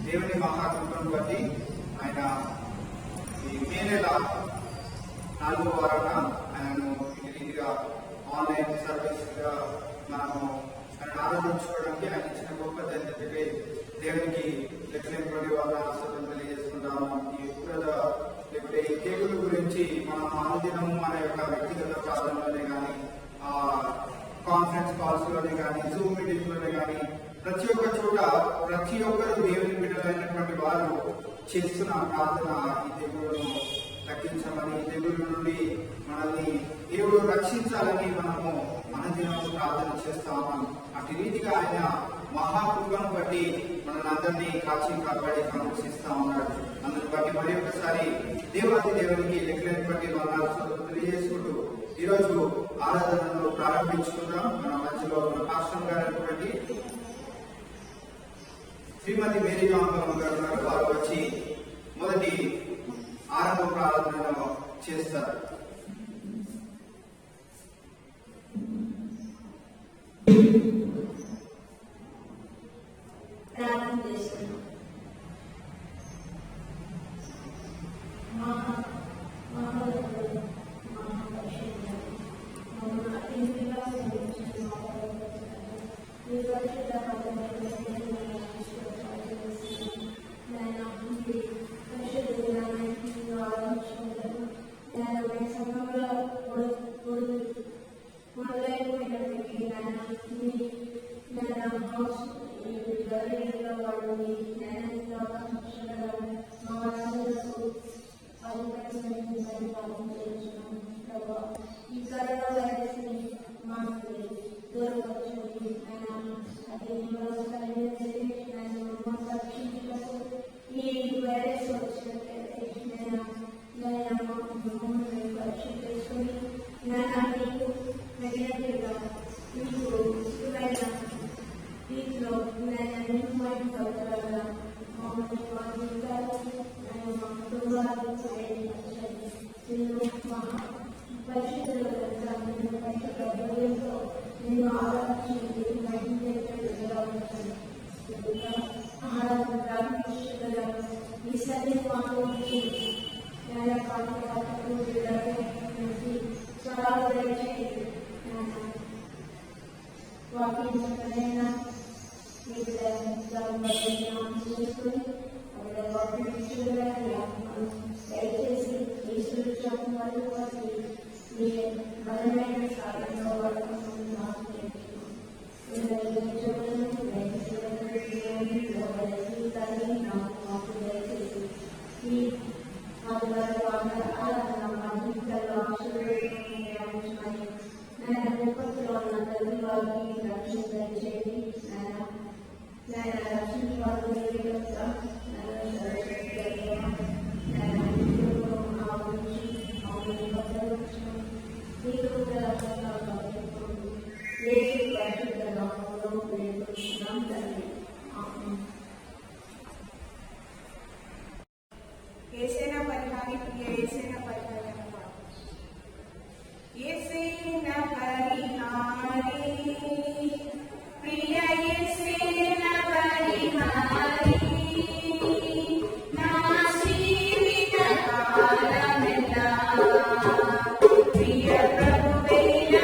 దేవుని మహాకృపను బట్టి ఆయన ఈ మే నెల 4వ వారాన ఆయనను ఈ రీతిగా ఆన్లైన్ సర్వీస్గా మనము ఆయన ఆరాధించుకోవడానికి ఆయన ఇచ్చిన గొప్ప ధన్యతకై దేవునికి లెక్కలేని వాళ్ళ ఆశలను తెలియజేసుకుంటాము. ఈ ఉగ్రత లేకపోతే ఈ తెగులు గురించి మనం అనుదినం మన యొక్క వ్యక్తిగత ప్రార్థనలోనే కానీ కాన్ఫరెన్స్ కాల్స్ లోనే కానీ జూమ్ మీటింగ్స్ లోనే కానీ ప్రతి ఒక్క చోట ప్రతి ఒక్కరు దేవుని బిడ్డలైనటువంటి వారు చేస్తున్న ప్రార్థన ఈ తెగులను తగ్గించమని, ఈ తెగుల నుండి మనల్ని దేవుడు రక్షించాలని మనము అనుదినం ప్రార్థన చేస్తా ఉన్నాం. అటు రీతిగా ఆయన మహాకృపను బట్టి మనల్ని అందరినీ కాచి కాపాడి సంరక్షిస్తా ఉన్నాడు. అందుని బట్టి మరి ఒకసారి దేవాది దేవునికి లెక్కలేని బట్టి వందనాలు తెలియజేసుకుంటూ ఈరోజు ఆరాధనలో ప్రారంభించుకుందాం. మన మధ్యలో పాస్టర్ గారు శ్రీమతి మేరీ రామరావు గారు ఉన్నారు. వారు వచ్చి మొదటి ఆరంభ ప్రార్థనలో చేస్తారు. ప్రార్థన చేస్తున్నాం. ప్రియ ప్రభువైన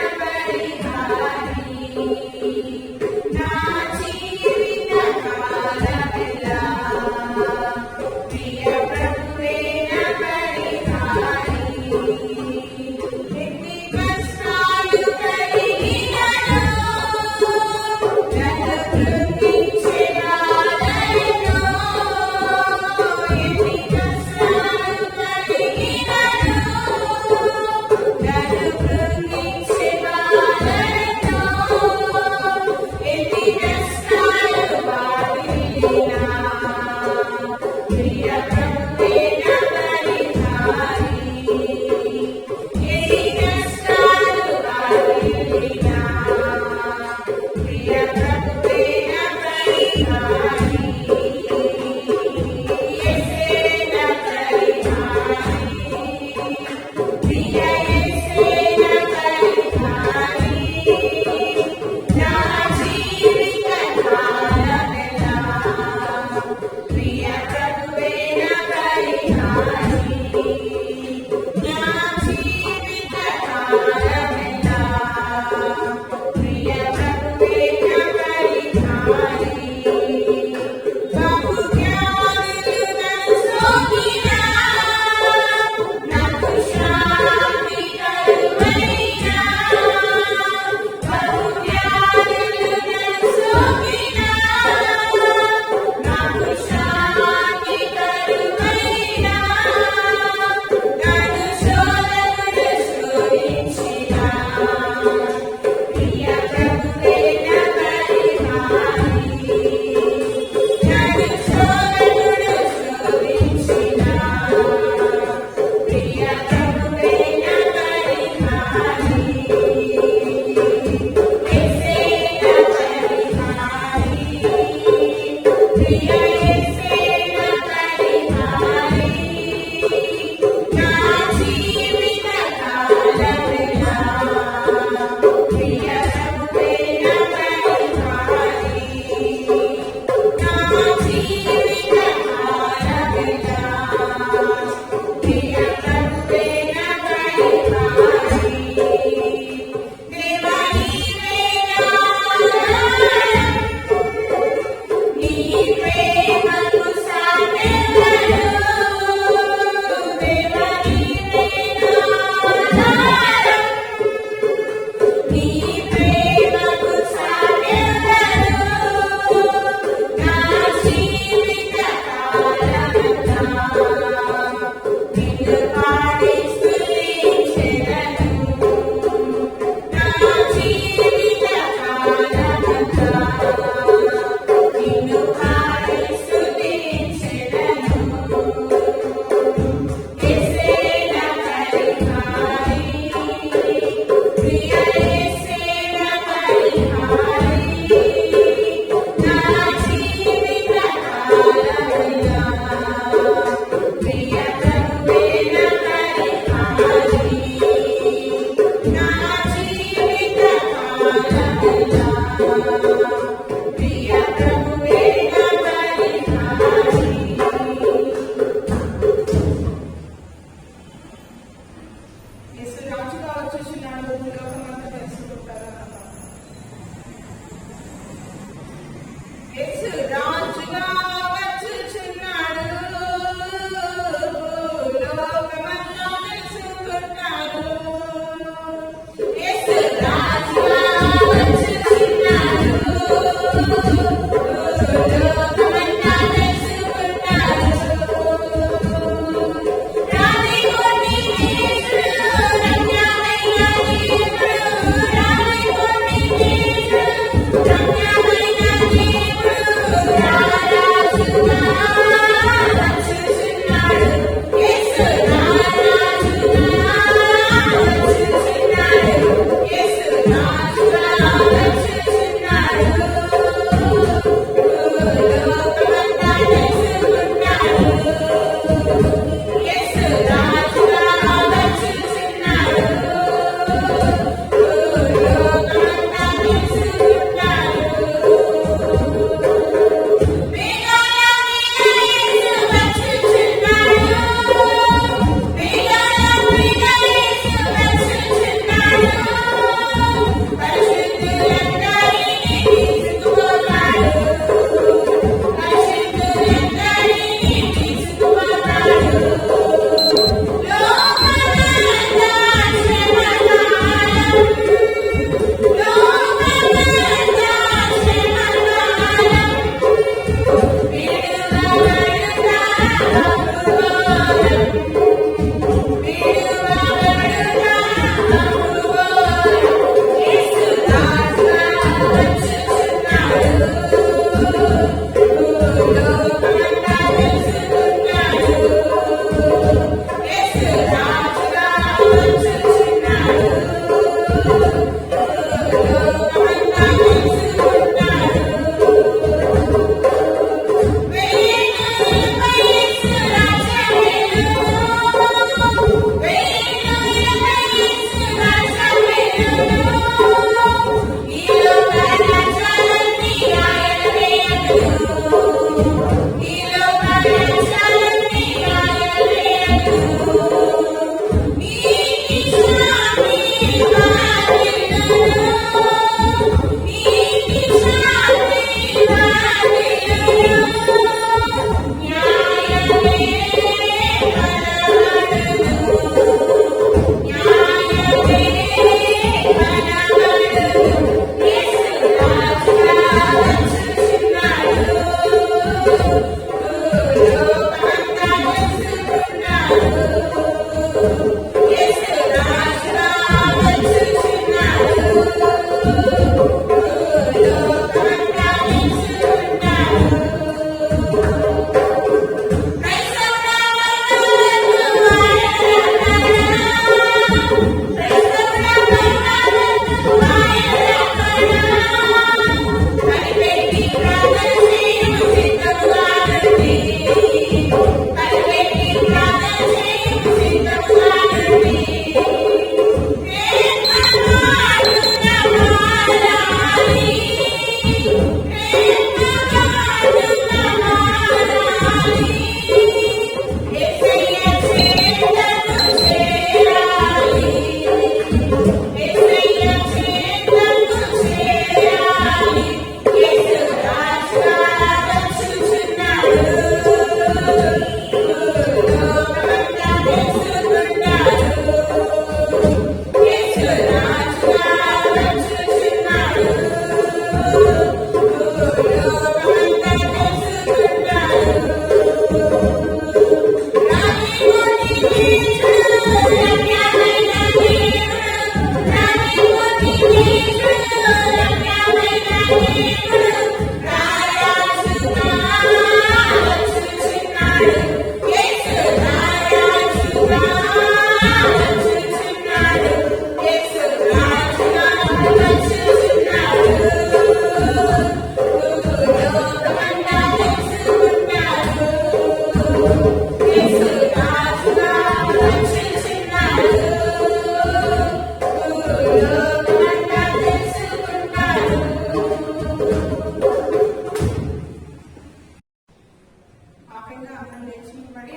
ఆఖరిగా అందరం లేచి నిలబడి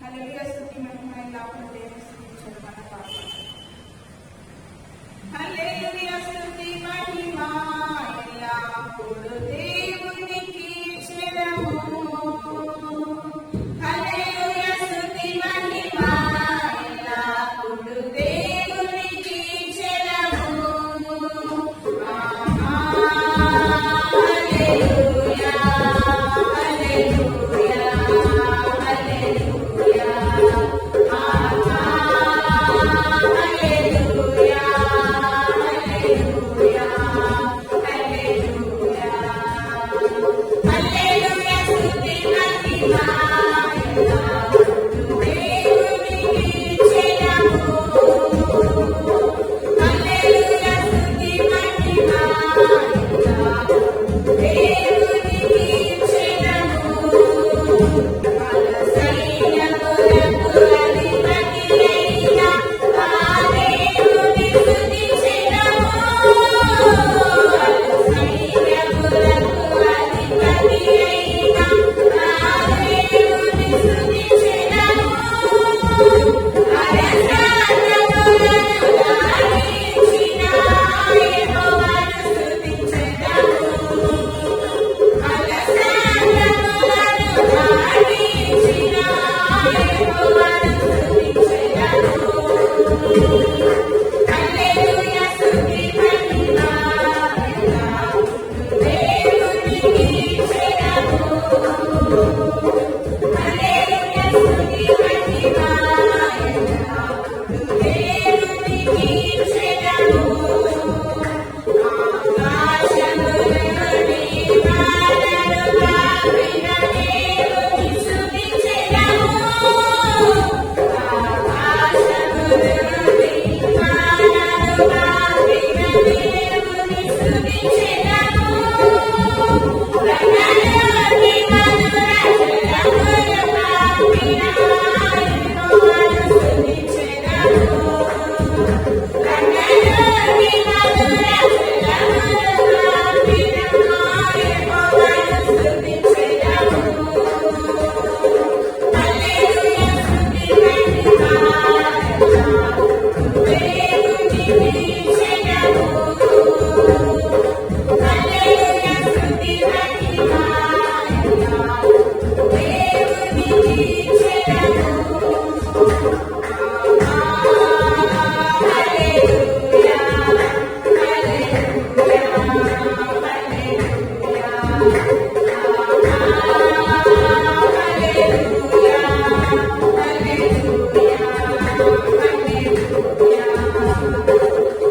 హల్లెలూయా స్తుతి మహిమ ఎల్లప్పుడూ దేవుని స్తుతించడం మన పాపం. హల్లెలూయా స్తుతి మహిమ ఎల్లప్పుడూ దేవునికి చెదము. హల్లెలూయా స్తుతి మహిమ ఎల్లప్పుడూ దేవునికి చెదము. హల్లెలూయా హల్లెలూయా హల్లెలూయా హల్లెలూయా హల్లెలూయా హల్లెలూయా హల్లెలూయా స్తుతి మహిమ ఎల్లప్పుడూ దేవునికి చెదము. హల్లెలూయా స్తుతి మహిమ ఎల్లప్పుడూ దేవునికి చెదము. సైన్యములకు అధిపతి అయిన ఆ దేవుని స్తుతించెదము. సైన్యములకు అధిపతి అయిన ఆ దేవుని స్తుతించెదము. అరసానములను ధారించిన యెహోవాను స్తుతించెదము. అలసానములను ధారించిన యెహోవాను స్తుతించెదము. హల్లెలూయా స్తుతి మహిమ ఎల్లప్పుడూ దేవునికి చెదము. హల్లెలూయా స్తుతి మహిమ ఎల్లప్పుడూ దేవునికి చెదము. ఆకాశముల నుండి వానలుగా విన దేవుని స్తుతించెదము. ఆకాశముల నుండి వానలుగా విన దేవుని స్తుతించెదము. రణలోని మధుర జలములు పాపిన యెహోవాను స్తుతించెదము. రణలోని మధుర జలములు పాపిన యెహోవాను స్తుతించెదము. హల్లెలూయా స్తుతి మహిమ ఎల్లప్పుడూ దేవునికి చెదము. హల్లెలూయా స్తుతి మహిమ ఎల్లప్పుడూ దేవునికి చెదము. హల్లెలూయా హల్లెలూయా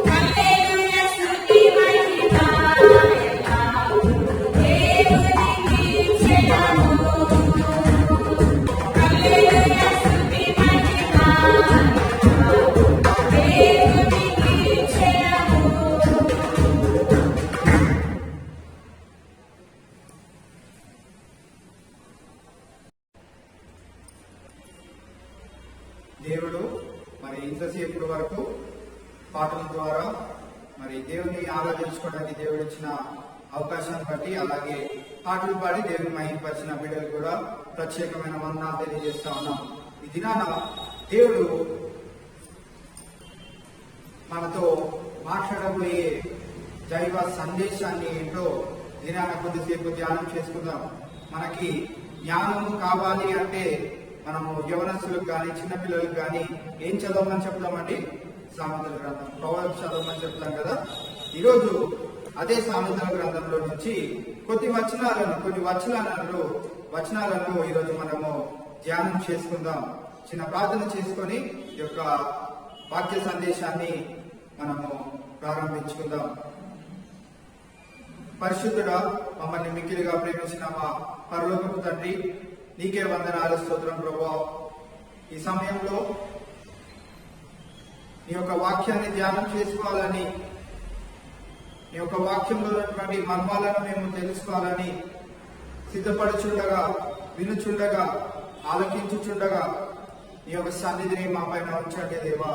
హల్లెలూయా స్తుతి మహిమ ఎల్లప్పుడూ దేవునికి చెదము. హల్లెలూయా స్తుతి మహిమ ఎల్లప్పుడూ దేవునికి చెదము. దేవుడు మరి ఇంతసేపు వరకు పాటల ద్వారా మరి దేవుని ఆరాధించుకోవడానికి దేవుడు ఇచ్చిన అవకాశాన్ని బట్టి, అలాగే పాటలు పాడి దేవుని మహిమపరిచిన బిడ్డలు కూడా ప్రత్యేకమైన వందనాలు తెలియజేస్తా ఉన్నాం. ఈ దినాన దేవుడు మనతో మాట్లాడబోయే దైవ సందేశాన్ని ఏంటో దినాన కొద్దిసేపు ధ్యానం చేసుకుందాం. మనకి జ్ఞానము కావాలి అంటే మనము యవనస్తులకు కానీ చిన్నపిల్లలకు కానీ ఏం చదవమని చెప్తామండి? సామెతల గ్రంథం, ప్రొవర్బ్స్ చదవమని చెప్తాం కదా. ఈరోజు అదే సామెతల గ్రంథంలో నుంచి కొన్ని వచనాలను ఈరోజు మనము ధ్యానం చేసుకుందాం. చిన్న ప్రార్థన చేసుకొని ఈ యొక్క వాక్య సందేశాన్ని మనము ప్రారంభించుకుందాం. పరిశుద్ధుడా, మమ్మల్ని మిక్కిలిగా ప్రేమించిన మా పరలోకపు తండ్రి, నీకే వందనాలు, స్తోత్రం ప్రభువా. ఈ సమయంలో నీ యొక్క వాక్యాన్ని ధ్యానం చేసుకోవాలని, నీ యొక్క వాక్యంలో ఉన్నటువంటి మర్మాలను మేము తెలుసుకోవాలని సిద్ధపడుచుండగా, వినుచుండగా, ఆలకించుచుండగా నీ యొక్క సన్నిధిని మా పైన ఉంచండి దేవా.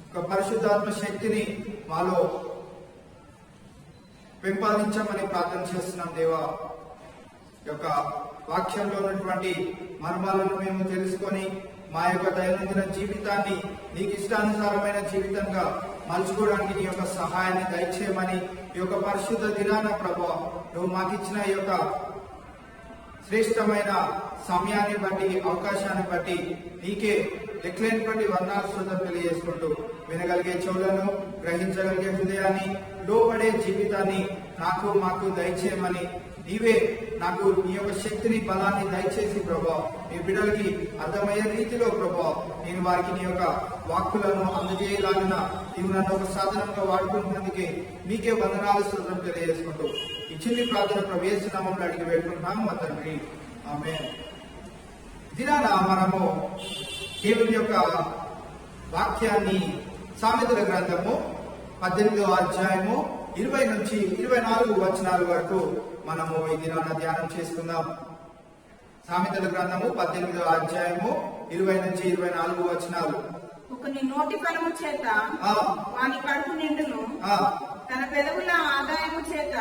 ఒక పరిశుద్ధాత్మ శక్తిని మాలో పెంపొందించమని ప్రార్థన చేస్తున్నాం దేవా. యొక్క వాక్యంలో ఉన్నటువంటి మర్మాలను మేము తెలుసుకొని మా యొక్క దైనందిన జీవితాన్ని నీకు ఇష్టానుసారమైన జీవితంగా మలుచుకోవడానికి నీ యొక్క సహాయాన్ని దయచేయమని ఈ యొక్క పరిశుద్ధ దినాన ప్రభువా నువ్వు మాకు ఇచ్చిన ఈ యొక్క శ్రేష్టమైన సమయాన్ని బట్టి అవకాశాన్ని బట్టి నీకే లెక్కలేనటువంటి వర్ణాలు తెలియజేసుకుంటూ వినగలిగే చెవులను గ్రహించగలిగే హృదయాన్ని లోపడే జీవితాన్ని మాకు దయచేయమని నీవే నాకు నీ యొక్క శక్తిని బలాన్ని దయచేసి ప్రభా నీ బిడ్డలకి అర్థమయ్యే రీతిలో ప్రభా నేను వారికి నీ యొక్క వాక్కులను అందజేయాలన్న నీవు నన్ను ఒక సాధనంగా వాడుకుంటున్నందుకే మీకే వందనాలు స్తోత్రం తెలియజేసుకుంటూ ఈ చిన్ని ప్రార్థన ప్రవేశనామంలో అడిగి పెట్టుకుంటున్నాము మా తండ్రి ఆమేన్. దినాన మనము దేవుని యొక్క వాక్యాన్ని సామెతల గ్రంథము 18వ అధ్యాయము 20 నుంచి 24 వచనాల వరకు మనము ఈ దినాన ధ్యానం చేసుకుందాం. సామెతల గ్రంథము 18వ అధ్యాయము 20 నుంచి 24 వచనాలు. ఒకని నోటి ఫలము చేత వాని కడుపు నిండును, తన పెదవుల ఆదాయము చేత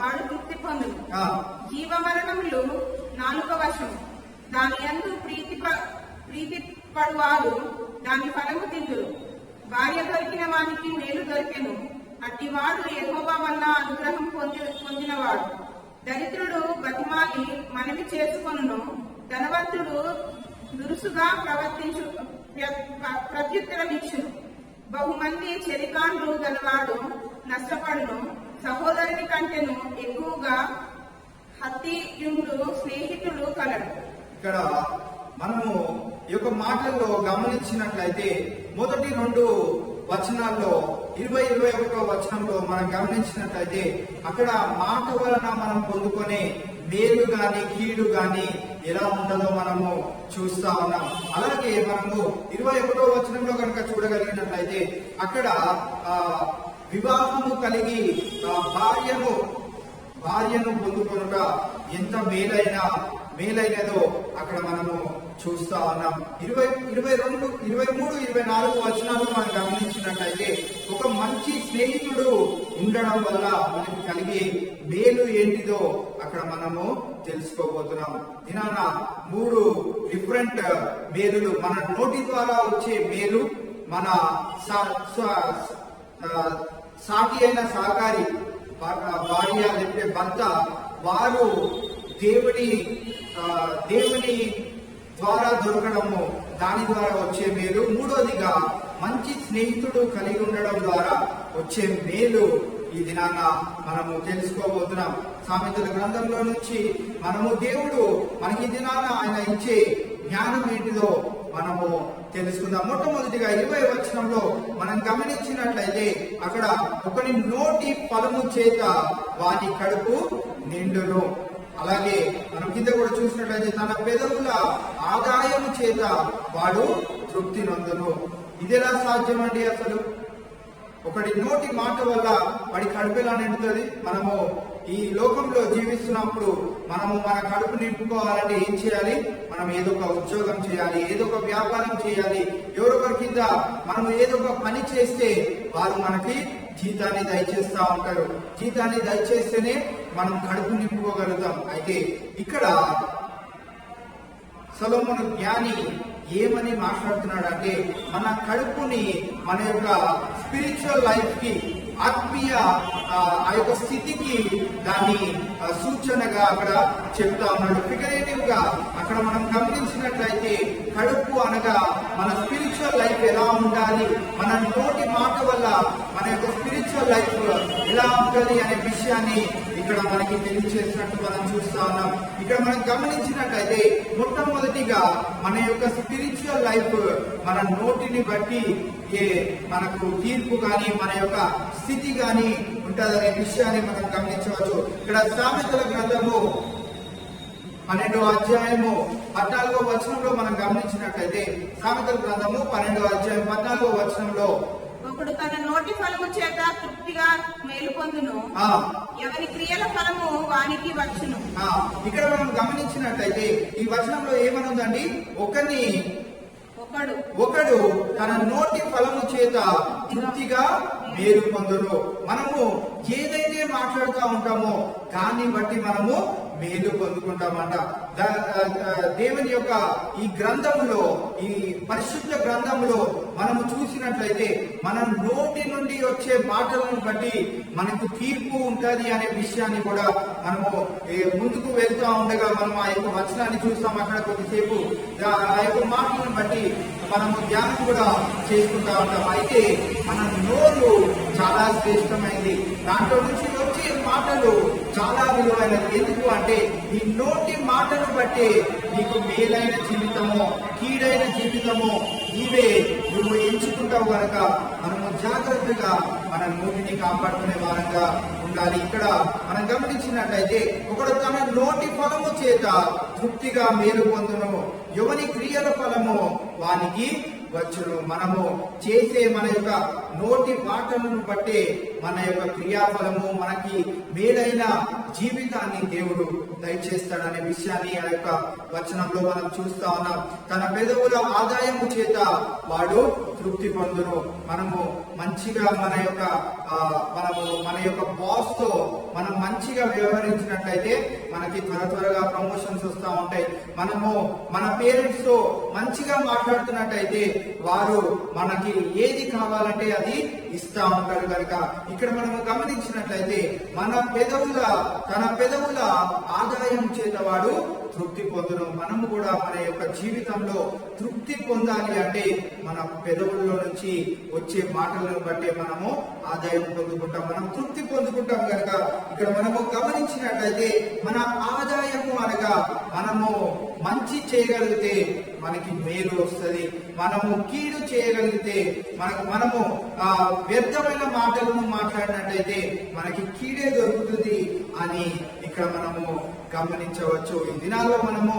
వాడు తృప్తి పొందును. జీవమరణములు నాలుక వశము, దాని యందు ప్రీతి పడువారు దాని ఫలము తిందురు. భార్య దొరికిన వానికి మేలు దొరికెను, అట్టివాడు యెహోవా వల్ల అనుగ్రహం పొందినవాడు. దరిద్రుడు బతిమాలి మనవి చేసుకొనును, ధనవంతుడు దురుసుగా ప్రత్యుత్తరమిచ్చును. బహుమంది చెరికాండ్లు గలవాడు నష్టపడును, సహోదరుని కంటెను ఎక్కువగా హత్తియుండు స్నేహితులు కలడు. ఇక్కడ మనము ఈ యొక్క మాటల్లో గమనించినట్లయితే మొదటి 2 వచనాల్లో 20-21 వచనంలో మనం గమనించినట్లయితే అక్కడ మాట వలన మనం పొందుకునే మేలు గాని కీడు గాని ఎలా ఉంటుందో మనము చూస్తా ఉన్నాం. అలాగే మనము 21వ వచనంలో కనుక చూడగలిగినట్లయితే అక్కడ వివాహము కలిగి భార్యను పొందుకొనుట ఎంత మేలైనదో అక్కడ మనము చూస్తా ఉన్నాం. 22, 23, 24 వచనాలు మనం గమనించినట్లయితే ఒక మంచి స్నేహితుడు ఉండడం వల్ల మనకి కలిగే మేలు ఏంటిదో అక్కడ మనము తెలుసుకోబోతున్నాం. నిన్న 3 డిఫరెంట్ మేలులు, మన నోటి ద్వారా వచ్చే మేలు, మన సాటి అయిన సహకారి భార్య లేకపోతే భర్త, వారు దేవుని ద్వారా దొరకడము, దాని ద్వారా వచ్చే మేలు. మూడోదిగా మంచి స్నేహితుడు కలిగి ఉండడం ద్వారా వచ్చే మేలు ఈ దినాన మనము తెలుసుకోబోతున్నాం. సామెతల గ్రంథంలో నుంచి మనము దేవుడు మనకి దినాన ఆయన ఇచ్చే జ్ఞానం ఏంటిదో మనము తెలుసుకుందాం. మొట్టమొదటిగా 20వ వచనంలో మనం గమనించినట్లయితే అక్కడ ఒకని నోటి ఫలము చేత వాని కడుపు నిండును. అలాగే మనం కింద కూడా చూసినట్లయితే తన పెదవుల ఆదాయము చేత వాడు తృప్తి నొందును. ఇదెలా సాధ్యమండి? అసలు ఒకటి నోటి మాట వల్ల వాడి కడుపు ఎలా నిండుతుంది? మనము ఈ లోకంలో జీవిస్తున్నప్పుడు మనము మన కడుపు నింపుకోవాలంటే ఏం చేయాలి? మనం ఏదో ఒక ఉద్యోగం చేయాలి, ఏదో ఒక వ్యాపారం చేయాలి, ఎవరొకరి కింద మనము ఏదో ఒక పని చేస్తే వారు మనకి జీతాన్ని దయచేస్తా ఉంటారు. జీతాన్ని దయచేస్తేనే మనం కడుపు నింపుకోగలుగుతాం. అయితే ఇక్కడ సొలొమోను జ్ఞాని ఏమని మాట్లాడుతున్నాడు అంటే మన కడుపుని మన యొక్క స్పిరిచువల్ లైఫ్ కి, ఆత్మీయ ఆ యొక్క స్థితికి దాన్ని సూచనగా అక్కడ చెప్తా ఉన్నాడు. ఫిగరేటివ్ గా అక్కడ మనం గమనించినట్లయితే కడుపు అనగా మన స్పిరిచువల్ లైఫ్ ఎలా ఉండాలి, మన నోటి మాట వల్ల మన యొక్క స్పిరిచువల్ లైఫ్ ఎలా ఉండాలి అనే విషయాన్ని ఇక్కడ మనకి తెలియచేసినట్టు మనం చూస్తా ఉన్నాం. ఇక్కడ మనం గమనించినట్లయితే మొట్టమొదటిగా మన యొక్క స్పిరిచువల్ లైఫ్ మన నోటిని బట్టి మనకు తీర్పు కానీ మన యొక్క స్థితి కానీ ఉంటుందనే విషయాన్ని మనం గమనించవచ్చు. ఇక్కడ సామెతల గ్రంథము 12వ అధ్యాయము 14వ వచనంలో మనం గమనించినట్లయితే సామెతల గ్రంథము 12వ అధ్యాయం 14వ వచనంలో ఒకడు తన నోటి ఫలము చేత తృప్తిగా మేలు పొందును, ఎవరి క్రియల ఫలము వానికి వచ్చును. ఇక్కడ మనం గమనించినట్లయితే ఈ వచనంలో ఏమనుందండి? ఒకడు తన నోటి ఫలము చేత తృప్తిగా మేలు పొందును. మనము ఏదైతే మాట్లాడుతూ ఉంటామో దాన్ని బట్టి మనము మేలు పొందుకుంటామంట. దేవుని యొక్క ఈ గ్రంథములో, ఈ పరిశుద్ధ గ్రంథములో మనము చూసినట్లయితే మన నోటి నుండి వచ్చే మాటలను బట్టి మనకు తీర్పు ఉంటది అనే విషయాన్ని కూడా మనము ముందుకు వెళ్తూ ఉండగా మనం ఆ యొక్క వచనాన్ని చూస్తాం. అక్కడ కొద్దిసేపు ఆ యొక్క మాటలను బట్టి మనము ధ్యానం కూడా చేసుకుంటా ఉంటాం. అయితే మన నోరు చాలా శ్రేష్టమైంది. దాంట్లో నుంచి వచ్చే మాటలు చాలా విలువైనది. ఎందుకు అంటే ఈ నోటి మాటను బట్టి నీకు మేలైన జీవితము, కీడైన జీవితము నీవే నువ్వు ఎంచుకుంటావు కనుక మనము జాగ్రత్తగా మన నోటిని కాపాడుకునే వారంగా ఉండాలి. ఇక్కడ మనం గమనించినట్లయితే ఒకడు తన నోటి ఫలము చేత తృప్తిగా మేలు పొందును, ఎవని క్రియల ఫలము వానికి వచ్చును. మనము చేసే మన యొక్క నోటి మాటలను బట్టే మన యొక్క క్రియాఫలము మనకి మేలైన జీవితాన్ని దేవుడు దయచేస్తాడనే విషయాన్ని ఆ యొక్క వచనంలో మనం చూస్తా ఉన్నాం. తన పెదవుల ఆదాయము చేత వాడు తృప్తి పొందును. మనము మంచిగా మన యొక్క బాస్ తో మనం మంచిగా వ్యవహరించినట్లయితే మనకి త్వరగా ప్రమోషన్స్ వస్తూ ఉంటాయి. మనము మన పేరెంట్స్ తో మంచిగా మాట్లాడుతున్నట్టయితే వారు మనకి ఏది కావాలంటే అది ఇస్తా ఉంటారు కనుక ఇక్కడ మనము గమనించినట్లయితే తన పెదవుల ఆదాయం చేత వాడు తృప్తి పొందును. మనము కూడా మన యొక్క జీవితంలో తృప్తి పొందాలి అంటే మన పెదవుల్లో నుంచి వచ్చే మాటలను బట్టే మనము ఆదాయం పొందుకుంటాం, మనం తృప్తి పొందుకుంటాం కనుక ఇక్కడ మనము గమనించినట్లయితే మన ఆదాయము అనగా మనము మంచి చేయగలిగితే మనకి మేలు వస్తుంది, మనము కీడు చేయగలిగితే మనము వ్యర్థమైన మాటలను మాట్లాడినట్లయితే మనకి కీడే దొరుకుతుంది అని ఇక్కడ మనము గమనించవచ్చు. ఈ దినాల్లో మనము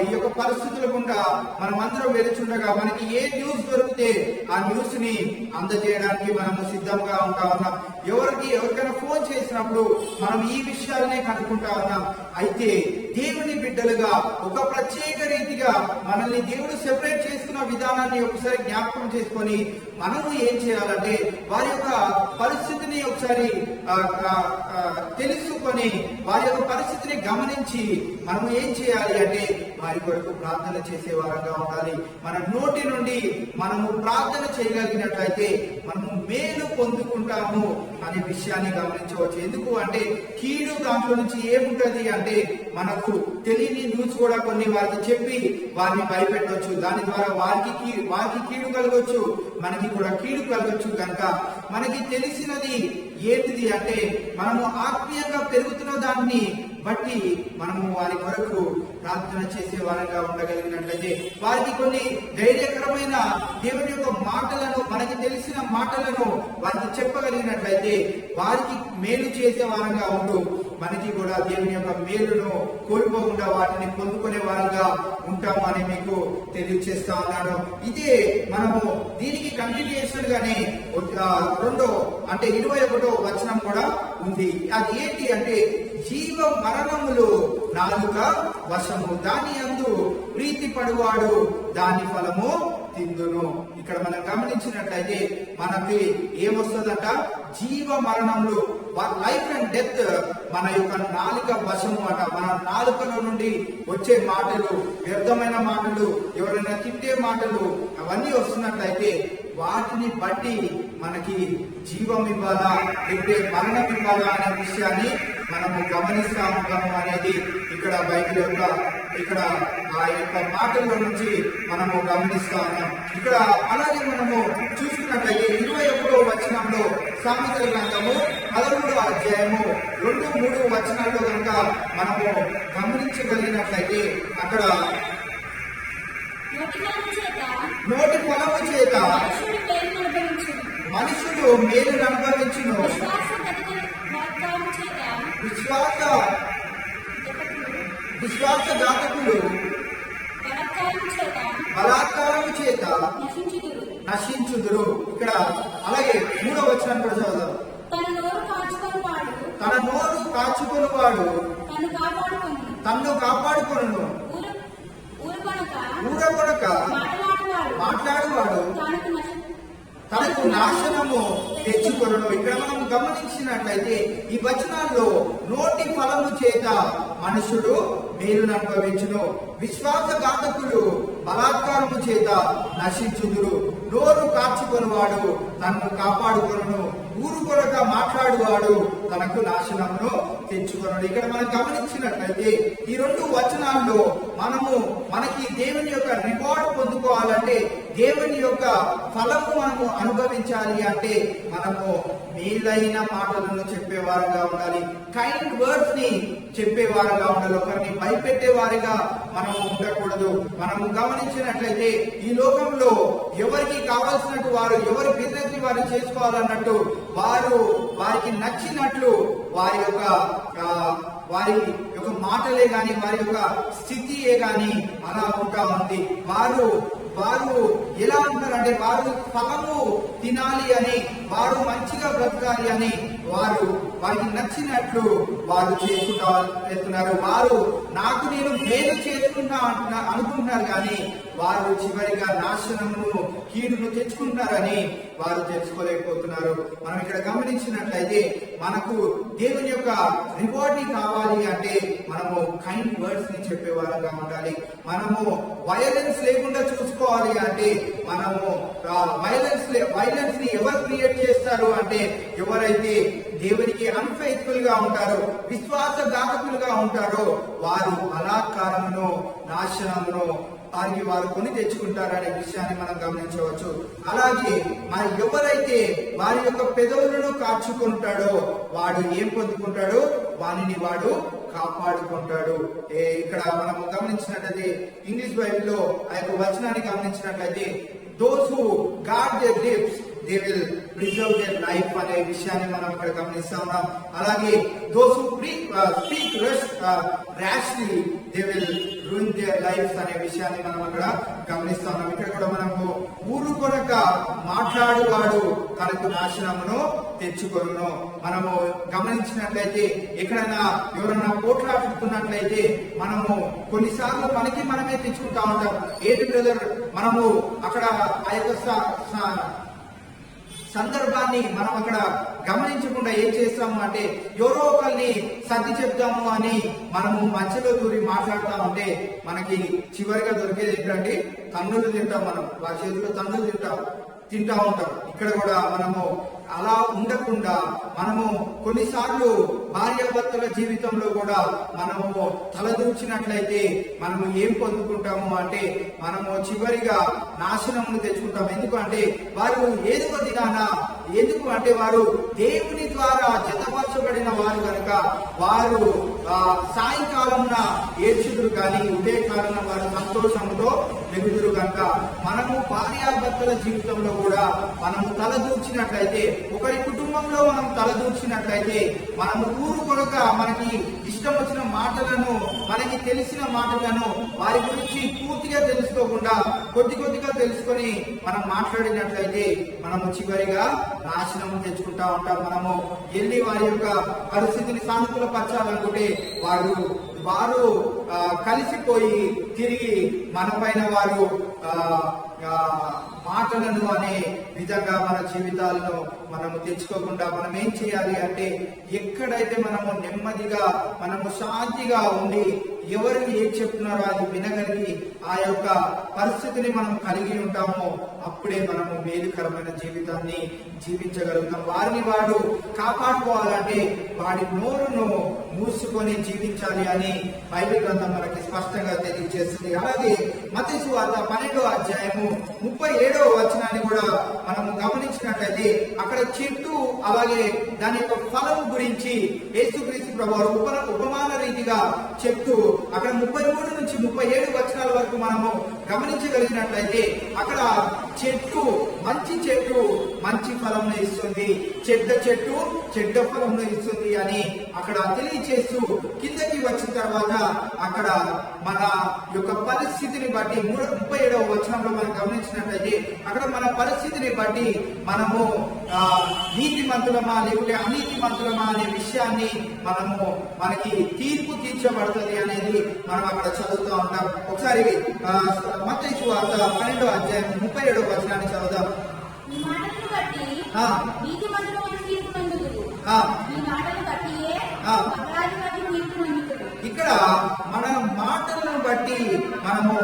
ఈ యొక్క పరిస్థితుల గుండా మనమందరం వెలుచుండగా మనకి ఏ న్యూస్ దొరికితే ఆ న్యూస్ ని అందజేయడానికి మనము సిద్ధంగా ఉంటా ఉన్నాం. ఎవరికైనా ఫోన్ చేసినప్పుడు మనం ఈ విషయాలనే కనుక్కుంటా ఉన్నాం. అయితే దేవుని బిడ్డలుగా ఒక ప్రత్యేక రీతిగా మనల్ని దేవుడు సెపరేట్ చేసుకున్న విధానాన్ని ఒకసారి జ్ఞాపకం చేసుకొని మనము ఏం చేయాలంటే వారి యొక్క పరిస్థితిని ఒకసారి తెలుసుకొని వారి యొక్క పరిస్థితిని గమనించి మనము ఏం చేయాలి అంటే వారి కొరకు ప్రార్థన చేసే వారంగా ఉండాలి. మన నోటి నుండి మనము ప్రార్థన చేయగలిగినట్లయితే మనము మేలు పొందుకుంటాము అనే విషయాన్ని గమనించవచ్చు. ఎందుకు అంటే కీడు దాంట్లో నుంచి ఏముంటది అంటే మనకు తెలియని న్యూస్ కూడా కొన్ని వారికి చెప్పి వారిని భయపెట్టవచ్చు. దాని ద్వారా వారికి కీడు కలగొచ్చు, మనకి కూడా కీడు కలగొచ్చు. కనుక మనకి తెలిసినది ఏంటిది అంటే మనము ఆత్మీయంగా పెరుగుతున్న దాన్ని బట్టి మనము వారి కొరకు ప్రార్థన చేసే వారంగా ఉండగలిగినట్లయితే వారికి కొన్ని ధైర్యకరమైన దేవుని యొక్క మాటలను, మనకి తెలిసిన మాటలను వారికి చెప్పగలిగినట్లయితే వారికి మేలు చేసే వారంగా ఉంటూ మనకి కూడా దేవుని యొక్క మేలును కోల్పోకుండా వాటిని పొందుకునే వారంగా ఉంటామని మీకు తెలియజేస్తా ఉన్నాను. ఇదే మనము దీనికి కంటిన్యూషన్ గానే 21వ వచనం కూడా ఉంది. అది ఏంటి అంటే జీవ మరణములు నాలుక వశము, దాని యందు ప్రీతి పడువాడు దాని ఫలము తిందును. ఇక్కడ మనం గమనించినట్లయితే మనకి ఏమొస్తుందట, జీవ మరణములు, లైఫ్ అండ్ డెత్ మన యొక్క నాలుక వశము అట. మన నాలుకలో నుండి వచ్చే మాటలు, వ్యర్థమైన మాటలు, ఎవరైనా తిట్టే మాటలు, అవన్నీ వస్తున్నట్లయితే వాటిని బట్టి మనకి జీవం ఇవ్వాలా లేకపోతే మరణం ఇవ్వాలా అనే విషయాన్ని మనము గమనిస్తా ఉంటాము అనేది ఇక్కడ బైబిల్ యొక్క ఆ యొక్క మాటల్లో నుంచి మనము గమనిస్తా ఉన్నాం. ఇక్కడ అలాగే మనము చూసుకున్నట్లయితే 21వ వచనంలో సామెతల గ్రంథము 13వ అధ్యాయము 2-3 వచనాల్లో కనుక మనము గమనించగలిగినట్లయితే అక్కడ నోటి ఫలము చేత మనుషులు మేలు అనుభవించును, విశ్వాసఘాతకులు బలాత్కారము చేత నశించుదురు. ఇక్కడ అలాగే 3వ వచనం కూడా చదువుదాం. తన నోరు కాచుకొని వాడు తన్ను కాపాడుకొనును, ఊరకొనక మాట్లాడువాడు తనకు నాశనము తెచ్చుకొనును. ఇక్కడ మనం గమనించినట్లయితే ఈ వచనాల్లో నోటి ఫలము చేత మనుషుడు మేలును అనుభవించును, విశ్వాసఘాతకులు బలాత్కారము చేత నశించుదురు, నోరు కార్చుకొనివాడు తనను కాపాడుకొనును, ఊరు కొరక మాట్లాడువాడు తనకు నాశనమును తెచ్చుకొనుడు. ఇక్కడ మనం గమనించినట్లయితే ఈ రెండు వచనాల్లో మనకి దేవుని యొక్క రివార్డ్ పొందుకోవాలంటే, దేవుని యొక్క ఫలము మనము అనుభవించాలి అంటే మనము మేలైన మాటలను చెప్పేవారుగా ఉండాలి, కైండ్ వర్డ్స్ ని చెప్పేవారుగా ఉండాలి, ఒకరిని భయపెట్టేవారిగా మనము ఉండకూడదు. మనము గమనించినట్లయితే ఈ లోకంలో ఎవరికి కావాల్సినట్టు వారు, ఎవరి బిజినెస్ ని వారు చేసుకోవాలన్నట్టు వారికి నచ్చినట్లు వారి యొక్క మాటలే గాని, వారి యొక్క స్థితియే గాని అలా ఉంటా ఉంది. వారు ఎలా ఉంటారంటే, వారు ఫలము తినాలి అని, వారు మంచిగా బ్రతకాలి అని వారికి నచ్చినట్లు వారు చేసుకుంటా వెళ్తున్నారు. వారు నేను మేలు చేసుకుంటా అనుకుంటున్నారు కానీ వారు చివరిగా నాశనమును, కీడును తెచ్చుకుంటున్నారని వారు తెలుసుకోలేకపోతున్నారు. మనం ఇక్కడ గమనించినట్లయితే మనకు దేవుని యొక్క రివార్డ్ ని కావాలి అంటే మనము కైండ్ వర్డ్స్ ని చెప్పేవారుగా ఉండాలి. మనము వైలెన్స్ లేకుండా చూసుకోవాలి అంటే మనము వైలెన్స్ ని ఎవరు క్రియేట్ చేస్తారు అంటే, ఎవరైతే దేవునికి అన్ఫెయిత్ఫుల్ గా ఉంటారో, విశ్వాసఘాతకులుగా ఉంటారో వారు బలాత్కారమును, నాశనమును వారు కొని తెచ్చుకుంటారనే విషయాన్ని మనం గమనించవచ్చు. అలాగే మరి ఎవరైతే వారి యొక్క పెదవులను కాచుకుంటాడో వాడు ఏం పొందుకుంటాడో వానిని వాడు కాపాడుకుంటాడు. ఇక్కడ మనం గమనించినట్లయితే ఇంగ్లీష్ బైబిల్లో ఆ యొక్క వచనాన్ని గమనించినట్లయితే those who guard their lips they will preserve their life అనే విషయాన్ని మనం ఇక్కడ గమనిస్తా ఉన్నాం. అలాగే those who speak rashly they will ruin their lives అనే విషయాన్ని మనం అక్కడ గమనిస్తా ఉన్నాం. ఇక్కడ కూడా మనము ఊరు కొనక మాట్లాడువాడు తనకు నాశనమును తెచ్చుకొనును. మనము గమనించినట్లయితే ఎక్కడైనా ఎవరైనా పోట్లాడుతున్నట్లయితే మనము కొన్నిసార్లు మనమే తెచ్చుకుంటా ఉంటాం. ఏంటి బ్రదర్, మనము అక్కడ ఆ యొక్క సందర్భాన్ని మనం అక్కడ గమనించకుండా ఏం చేస్తాము అంటే, ఎవరో ఒకరిని సర్ది చెప్తాము అని మనము మధ్యలో దూరి మాట్లాడుతూ ఉంటే మనకి చివరిగా దొరికేది ఏంటంటే తన్నులు తింటాం. మనం వారి చేతిలో తన్నులు తింటా ఉంటాం. ఇక్కడ కూడా మనము అలా ఉండకుండా మనము కొన్నిసార్లు భార్యాభర్తల జీవితంలో కూడా మనము తలదూర్చినట్లయితే మనము ఏం పొందుకుంటాము అంటే మనము చివరిగా నాశనమును తెచ్చుకుంటాం. ఎందుకంటే వారు ఎందుకు అంటే వారు దేవుని ద్వారా జతపరచబడిన వారు కనుక వారు సాయంకాలమున ఏడ్చుదురు కానీ ఉదయకాలమున వారు సంతోషంతో వెలుగుదురు కనుక మనము భార్యాభర్తల జీవితంలో కూడా మనము తలదూర్చినట్లయితే, ఒకరి కుటుంబంలో మనం తలదూర్చినట్లయితే మనము ఊరు కొరక మనకి ఇష్టం వచ్చిన మాటలను, మనకి తెలిసిన మాటలను వారి గురించి పూర్తిగా తెలుసుకోకుండా కొద్దిగా తెలుసుకొని మనం మాట్లాడినట్లయితే మనము చివరిగా నాశనం తెచ్చుకుంటా ఉంటాం. మనము వెళ్ళి వారి యొక్క పరిస్థితిని సానుకూలపరచాలనుకుంటే వారు కలిసిపోయి తిరిగి మన పైన వారు మాటలను అనే విధంగా మన జీవితాలను మనము తెచ్చుకోకుండా మనం ఏం చేయాలి అంటే, ఎక్కడైతే మనము నెమ్మదిగా మనము శాంతిగా ఉండి ఎవరు ఏం చెప్తున్నారో అది వినగలిగి ఆ యొక్క పరిస్థితిని మనం కలిగి ఉంటామో అప్పుడే మనము మేలుకరమైన జీవితాన్ని జీవించగలుగుతాం. వారిని వాడు కాపాడుకోవాలంటే వాడి నోరును మూసుకొని జీవించాలి అని బైబిల్ గ్రంథం మనకి స్పష్టంగా తెలియజేస్తుంది. అలాగే మత్తయి సువార్త 12వ అధ్యాయము 37వ వచనాన్ని కూడా మనము గమనించినట్లయితే అక్కడ చెట్టు అలాగే దాని యొక్క ఫలం గురించి యేసుక్రీస్తు ప్రభువు ఉపమాన రీతిగా చెట్టు అక్కడ 33 నుంచి 37 వచనాల వరకు మనము గమనించగలిగినట్లయితే అక్కడ చెట్టు మంచి ఫలం ఇస్తుంది, చెడ్డ ఫలం ఇస్తుంది అని అక్కడ తెలియచేస్తూ కిందకి వచ్చిన తర్వాత అక్కడ మన యొక్క పరిస్థితిని బట్టి 37వ వచనంలో మనం గమనించినట్లయితే అక్కడ మన పరిస్థితిని బట్టి మనము నీతిమంతులమా లేకుంటే అనీతిమంతులమా అనే విషయాన్ని మనకి తీర్పు తీర్చబడుతుంది అనేది మనం అక్కడ చదువుతూ ఉంటాం. ఒకసారి మత్తయి సువార్త 12వ అధ్యాయం 37వ వచనాన్ని చదువుదాం. ఈ మాటను బట్టియే అపరాధి బట్టి తీర్పు పొందుతాడు. ఇక్కడ మన మాటలను బట్టి మనము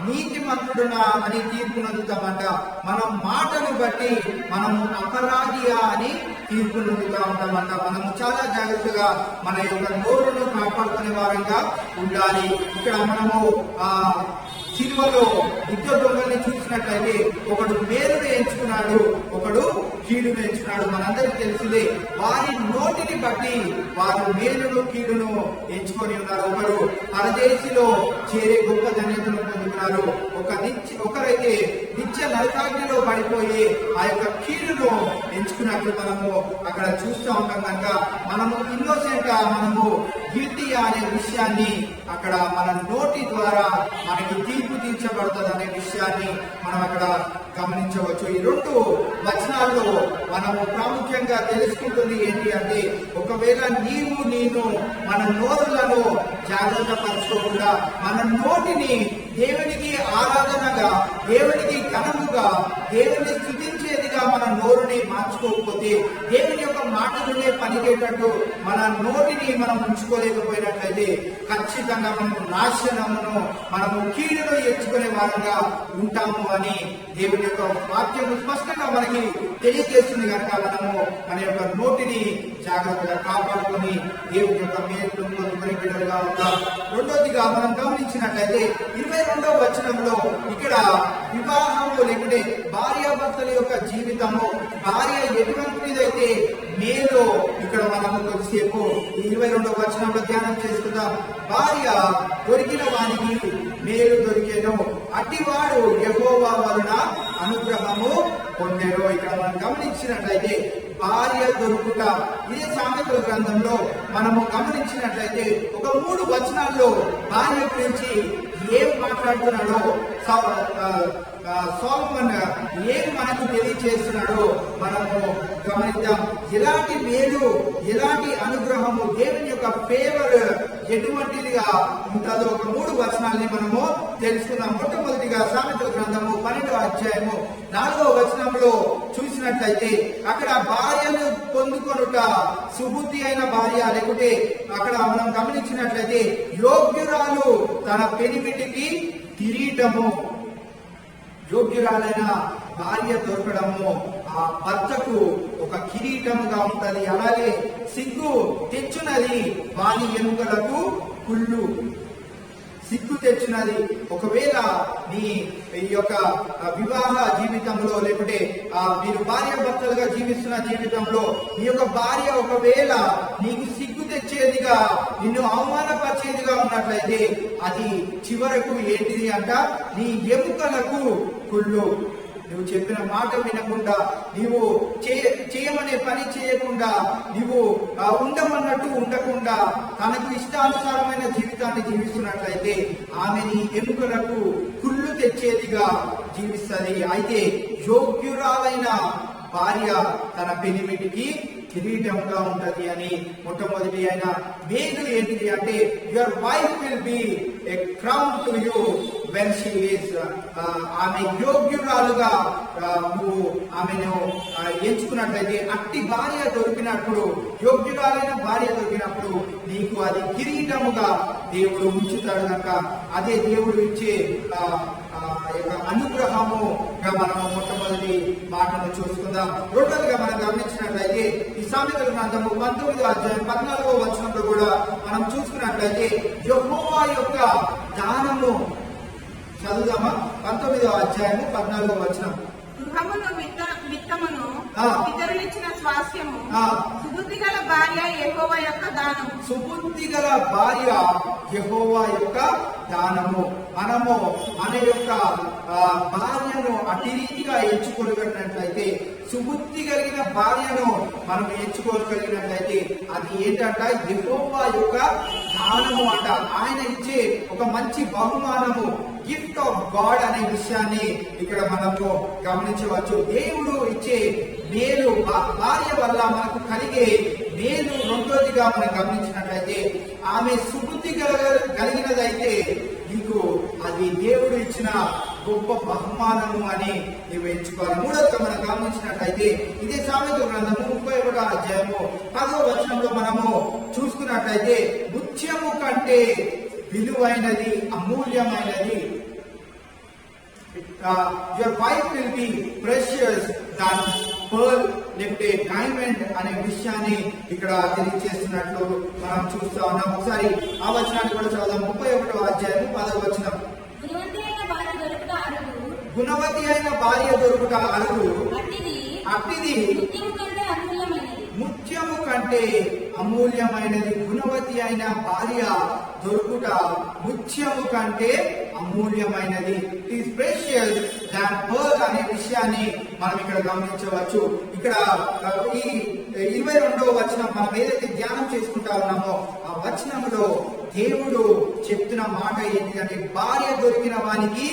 నీతిమంతుడునా అని తీర్పు పొందుతామంట. మన మాటను బట్టి మనము అపరాధియా అని తీర్పు పొందుతా ఉంటామంట. మనము చాలా జాగ్రత్తగా మన యొక్క నోరును కాపాడుకునే వారంగా ఉండాలి. ఇక్కడ మనము సిలువలో ఇద్దరు దొంగల్ని చూసినట్లయితే ఒకడు మేలును ఎంచుకున్నాడు, ఒకడు కీడును ఎంచుకున్నాడు. మనందరికీ తెలిసిందే, వారి నోటిని బట్టి వారు మేలును కీడును ఎంచుకొని ఉన్నారు. ఒకరు పరదేశిలో చేరే గొప్ప ధన్యతను పొందుతున్నారు, ఒకరైతే నిత్య నరకాగ్నిలో పడిపోయి ఆ యొక్క కీడును ఎంచుకున్నట్లు మనము అక్కడ చూస్తూ ఉంటాం. కనుక మనము ఇన్నోసెంట్ గా మనము గిల్టీ అనే విషయాన్ని అక్కడ మన నోటి ద్వారా మనకి తీర్పు తీర్చబడుతుంది అనే విషయాన్ని మనం అక్కడ గమనించవచ్చు. ఈ రెండు వచనాల్లో మనము ప్రాముఖ్యంగా తెలుసుకుంటుంది ఏంటి అంటే, ఒకవేళ నేను మన నోరులను జాగ్రత్త పరచుకోకుండా మన నోటిని దేవునికి ఆరాధనగా, దేవునికి ఘనముగా, దేవుని స్తుతించేదిగా మన నోరుని మార్చుకోకపోతే, దేవుని యొక్క మాటలనే పనిచేటట్టు మన నోటిని మనం ఉంచుకోలేకపోయినట్లయితే ఖచ్చితంగా మనము నాశనమును, మనము కీడును ఎంచుకునే వారంగా ఉంటాము అని దేవుని యొక్క వాక్యము స్పష్టంగా మనకి తెలియజేస్తుంది. కనుక మనము మన యొక్క నోటిని జాగ్రత్తగా కాపాడుకొని దేవుని యొక్క మేలు పొందుకునే బిడ్డలుగా ఉంటాం. రెండోదిగా మనం గమనించినట్లయితే 22వ వచనంలో ఇక్కడ వివాహము లేకుంటే భార్యాభర్తల యొక్క జీవితము, భార్య ఎటువంటిదైతే మేలు ఇక్కడ మనము కొద్దిసేపు 22వ వచనంలో ధ్యానం చేసుకుందాం. భార్య దొరికిన వానికి మేలు దొరికేను, అట్టివాడు యెహోవా వలన అనుగ్రహము పొందెను. ఇక్కడ మనం గమనించినట్లయితే భార్య దొరుకుట, ఇదే సామెతల గ్రంథంలో మనము గమనించినట్లయితే ఒక 3 వచనాల్లో భార్య గురించి ఏం మాట్లాడుతున్నాడో, సొలొమోన్ ఏం మనకు తెలియచేస్తున్నాడో మనము గమనిద్దాం. ఎలాంటి మేలు, ఎలాంటి అనుగ్రహము, దేవుని యొక్క ఫేవర్ ఎటువంటిదిగా ఉంటుందో ఒక 3 వచనాలని మనము తెలుసుకుందాం. మొట్టమొదటిగా సామెతల గ్రంథము 12వ అధ్యాయము 4వ వచనంలో చూసినట్లయితే అక్కడ భార్యను పొందుకొనుట సుబుద్ధి అయిన భార్య, లేకుంటే అక్కడ మనం గమనించినట్లయితే యోగ్యురాలు తన పెనిమిటికి కిరీటము, యోగ్యురాలైన భార్య దొరకడము ఆ భర్తకు ఒక కిరీటముగా ఉంటది. అలాగే సిగ్గు తెచ్చున్నది వాని ఎముకలకు కుళ్ళు, సిగ్గు తెచ్చినది. ఒకవేళ నీ ఈ యొక్క వివాహ జీవితంలో, లేకుంటే మీరు భార్య భర్తలుగా జీవిస్తున్న జీవితంలో నీ యొక్క భార్య ఒకవేళ నీకు సిగ్గు తెచ్చేదిగా, నిన్ను అవమానపరిచేదిగా ఉన్నట్లయితే అది చివరకు ఏంటిది అంట, నీ ఎముకలకు కుళ్ళు. నువ్వు చెప్పిన మాట వినకుండా, నీవు చేయమనే పని చేయకుండా, నీవు ఉండమన్నట్టు ఉండకుండా తనకు ఇష్టానుసారమైన జీవితాన్ని జీవిస్తున్నట్లయితే ఆమె నీ ఎముకలకు కుళ్ళు తెచ్చేదిగా జీవిస్తుంది. అయితే యోగ్యురాలైన భార్య తన పెనిమిటికి కిరీటంగా ఉంటది అని మొట్టమొదటి అయిన మేలు ఏంటిది అంటే, your wife will be A crown to you when she is, ఆమె యోగ్యురాలుగా నువ్వు ఆమెను ఎంచుకున్నట్లయితే, అట్టి భార్య దొరికినప్పుడు, యోగ్యురాలైన భార్య దొరికినప్పుడు నీకు అది కిరీటముగా దేవుడు ఉంచుతాడు. కనుక అదే దేవుడు ఇచ్చే అనుగ్రహముగా మనము మొట్టమొదటి మాటను చూసుకుందాం. రెండోదిగా మనం గమనించినట్లయితే ఈ సామెతల గ్రంథము 19వ అధ్యాయం 14వ వచనంలో కూడా మనం చూసుకున్నట్లయితే యెహోవా యొక్క దానము, చదువుదామా? 19వ అధ్యాయము 14వ వచనం. గృహమును విత్తమును ఇతరులిచ్చిన స్వాస్థ్యము, సుబుద్ధి గల భార్య యెహోవా యొక్క దానము. సుబుద్ధి గల భార్య యెహోవా యొక్క దానము. మనము మన యొక్క భార్యను అతి రీతిగా ఎంచుకోగలిగినట్లయితే, సుబుద్ధి కలిగిన భార్యను మనం ఎంచుకోగలిగినట్లయితే అది ఏంటంట, యెహోవా యొక్క దానము అంట. ఆయన ఇచ్చే ఒక మంచి బహుమానము, గిఫ్ట్ ఆఫ్ గాడ్ అనే విషయాన్ని ఇక్కడ మనము గమనించవచ్చు. దేవుడు ఇచ్చే మేలు, భార్య వల్ల మనకు కలిగే మేలు రెండోదిగా మనం గమనించినట్లయితే, ఆమె సుబుద్ధి కలిగినదైతే నీకు అది దేవుడు ఇచ్చిన గొప్ప బహుమానము అని నీవు ఎంచుకోవాలి. మూడవదిగా మనం గమనించినట్లయితే ఇదే సామెతల గ్రంథము 31వ అధ్యాయము 10వ వచనంలో మనము చూసుకున్నట్లయితే ముత్యము కంటే విలువైనది, అమూల్యమైనది, your wife will be precious than pearl, లేకపోతే డైమండ్ అనే విషయాన్ని ఇక్కడ తెలియజేస్తున్నట్లు మనం చూస్తా ఉన్నాం. ఒకసారి ఆ వచనాన్ని కూడా చదువుదాం. 31వ అధ్యాయం 10వ వచనం. గుణవతి అయిన భార్య దొరుకుట అరుదు, అట్టిది ముత్యము కంటే అమూల్యమైనది. గుణవతి అయిన భార్య దొరుకుట ముత్యము కంటే అమూల్యమైనది. It is precious than pearl అనే విషయాన్ని మనం ఇక్కడ గమనించవచ్చు. ఇక్కడ ఈ 22వ వచనం మనం ఏదైతే ధ్యానం చేసుకుంటా ఉన్నామో ఆ వచనంలో దేవుడు చెప్తున్న మాట ఏంటంటే భార్య దొరికిన వానికి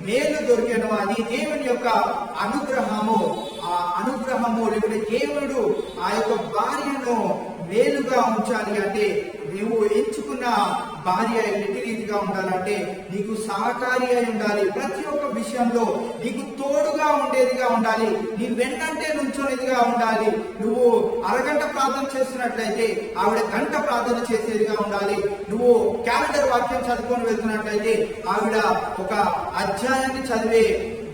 మేలు దొరికిన వాని దేవుని యొక్క అనుగ్రహము, ఆ అనుగ్రహము లేకపోతే దేవుడు ఆ యొక్క భార్యను మేలుగా ఉంచాలి అంటే నువ్వు ఎంచుకున్న భార్య ఎట్టి రీతిగా ఉండాలంటే నీకు సహకారి అయి ఉండాలి. ప్రతి ఒక్క విషయంలో నీకు తోడుగా ఉండేదిగా ఉండాలి. నీ వెంటంటే నుంచోనేదిగా ఉండాలి. నువ్వు అరగంట ప్రార్థన చేస్తున్నట్లయితే ఆవిడ గంట ప్రార్థన చేసేదిగా ఉండాలి. నువ్వు క్యాలెండర్ వాక్యం చదువుకొని వెళ్తున్నట్లయితే ఆవిడ ఒక అధ్యాయాన్ని చదివే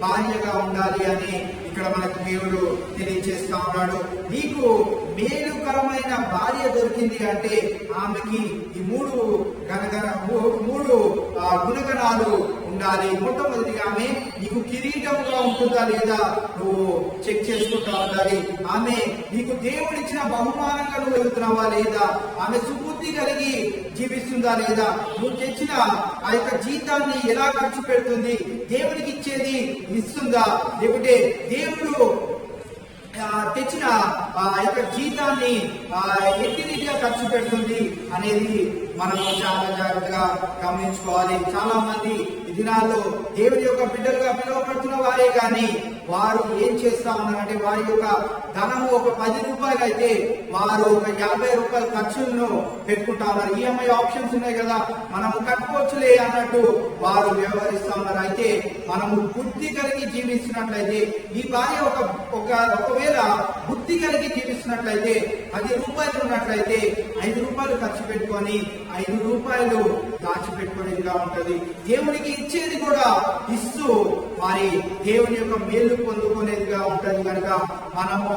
భార్యగా ఉండాలి అని ఇక్కడ మనకు దేవుడు తెలియజేస్తా ఉన్నాడు. నీకు మేలుకరమైన భార్య దొరికింది అంటే ఆమెకి ఈ మూడు గుణగణాలు ఉండాలి. మొట్టమొదటిగా ఆమె నీకు కిరీటంగా ఉంటుందా లేదా నువ్వు చెక్ చేసుకుంటా ఉండాలి. ఆమె నీకు దేవుడిచ్చిన బహుమానంగా నువ్వు వెళ్తున్నావా లేదా, ఆమె సుబుద్ధి కలిగి జీవిస్తుందా లేదా, నువ్వు తెచ్చిన ఆ యొక్క జీతాన్ని ఎలా ఖర్చు పెడుతుంది, దేవుడికి ఇచ్చేది ఇస్తుందా, లేకుంటే దేవుడు తెచ్చిన ఆ యొక్క జీతాన్ని ఎట్టి రీతిగా ఖర్చు పెడుతుంది అనేది మనము చాలా జాగ్రత్తగా గమనించుకోవాలి. చాలా మంది ఈ దినాల్లో దేవుడి యొక్క బిడ్డలుగా పిలువబడుతున్న వారే కానీ వారు ఏం చేస్తా ఉన్నారంటే వారి యొక్క ధనము ఒక 10 రూపాయలు అయితే వారు ఒక 50 రూపాయల ఖర్చులను పెట్టుకుంటా ఉన్నారు. ఈఎంఐ ఆప్షన్స్ ఉన్నాయి కదా, మనము కట్టుకోవచ్చులే అన్నట్టు వారు వ్యవహరిస్తా ఉన్నారు. అయితే మనము బుద్ధి కలిగి జీవిస్తున్నట్లయితే ఈ భార్య ఒకవేళ బుద్ధి కలిగి జీవిస్తున్నట్లయితే 10 రూపాయలు ఉన్నట్లయితే 5 రూపాయలు ఖర్చు పెట్టుకొని 5 రూపాయలు దాచిపెట్టుకునేదిగా ఉంటది. దేవునికి ఇచ్చేది కూడా ఇస్తూ వారి దేవుని యొక్క మేలు పొందుకునేదిగా ఉంటది. కనుక మనము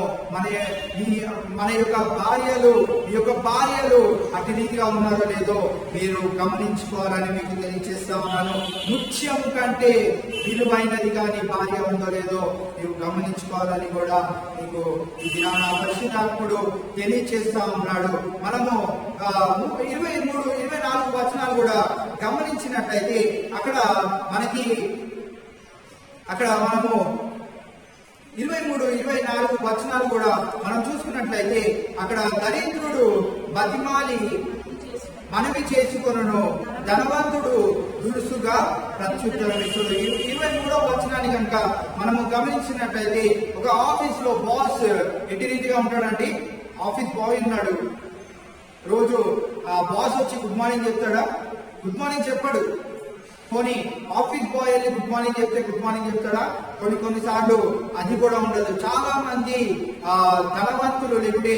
మన యొక్క భార్యలు అటు రీతిగా ఉన్నారో లేదో మీరు గమనించుకోవాలని మీకు తెలియజేస్తా ఉన్నాను. ముత్యం కంటే విలువైనది కానీ భార్య ఉందో లేదో మీరు గమనించుకోవాలని కూడా మీకు ఈ దినాన పరిశుద్ధాత్ముడు తెలియజేస్తా ఉన్నాడు. మనము 23, 24 వచనాలు కూడా గమనించినట్లయితే అక్కడ మనము 23, 24 వచనాలు కూడా మనం చూసుకున్నట్లయితే అక్కడ దరిద్రుడు బతిమాలి మనవి చేసుకొనును, ధనవంతుడు దురుసుగా ప్రత్యుత్తరం ఇచ్చును. 23వ వచనాన్ని కనుక మనము గమనించినట్లయితే ఒక ఆఫీస్ లో బాస్ ఎట్టి రీతిగా ఉంటాడంటే ఆఫీస్ బాయ్ ఉన్నాడు. రోజు ఆ బాస్ వచ్చి గుడ్ మార్నింగ్ చెప్తాడా? గుడ్ మార్నింగ్ చెప్పాడు. పోనీ ఆఫీస్ బాయ్ వెళ్ళి గుడ్ మార్నింగ్ చెప్తే గుడ్ మార్నింగ్ చెప్తాడా? కొన్నిసార్లు అది కూడా ఉండదు. చాలా మంది ధనవంతులు లేకుంటే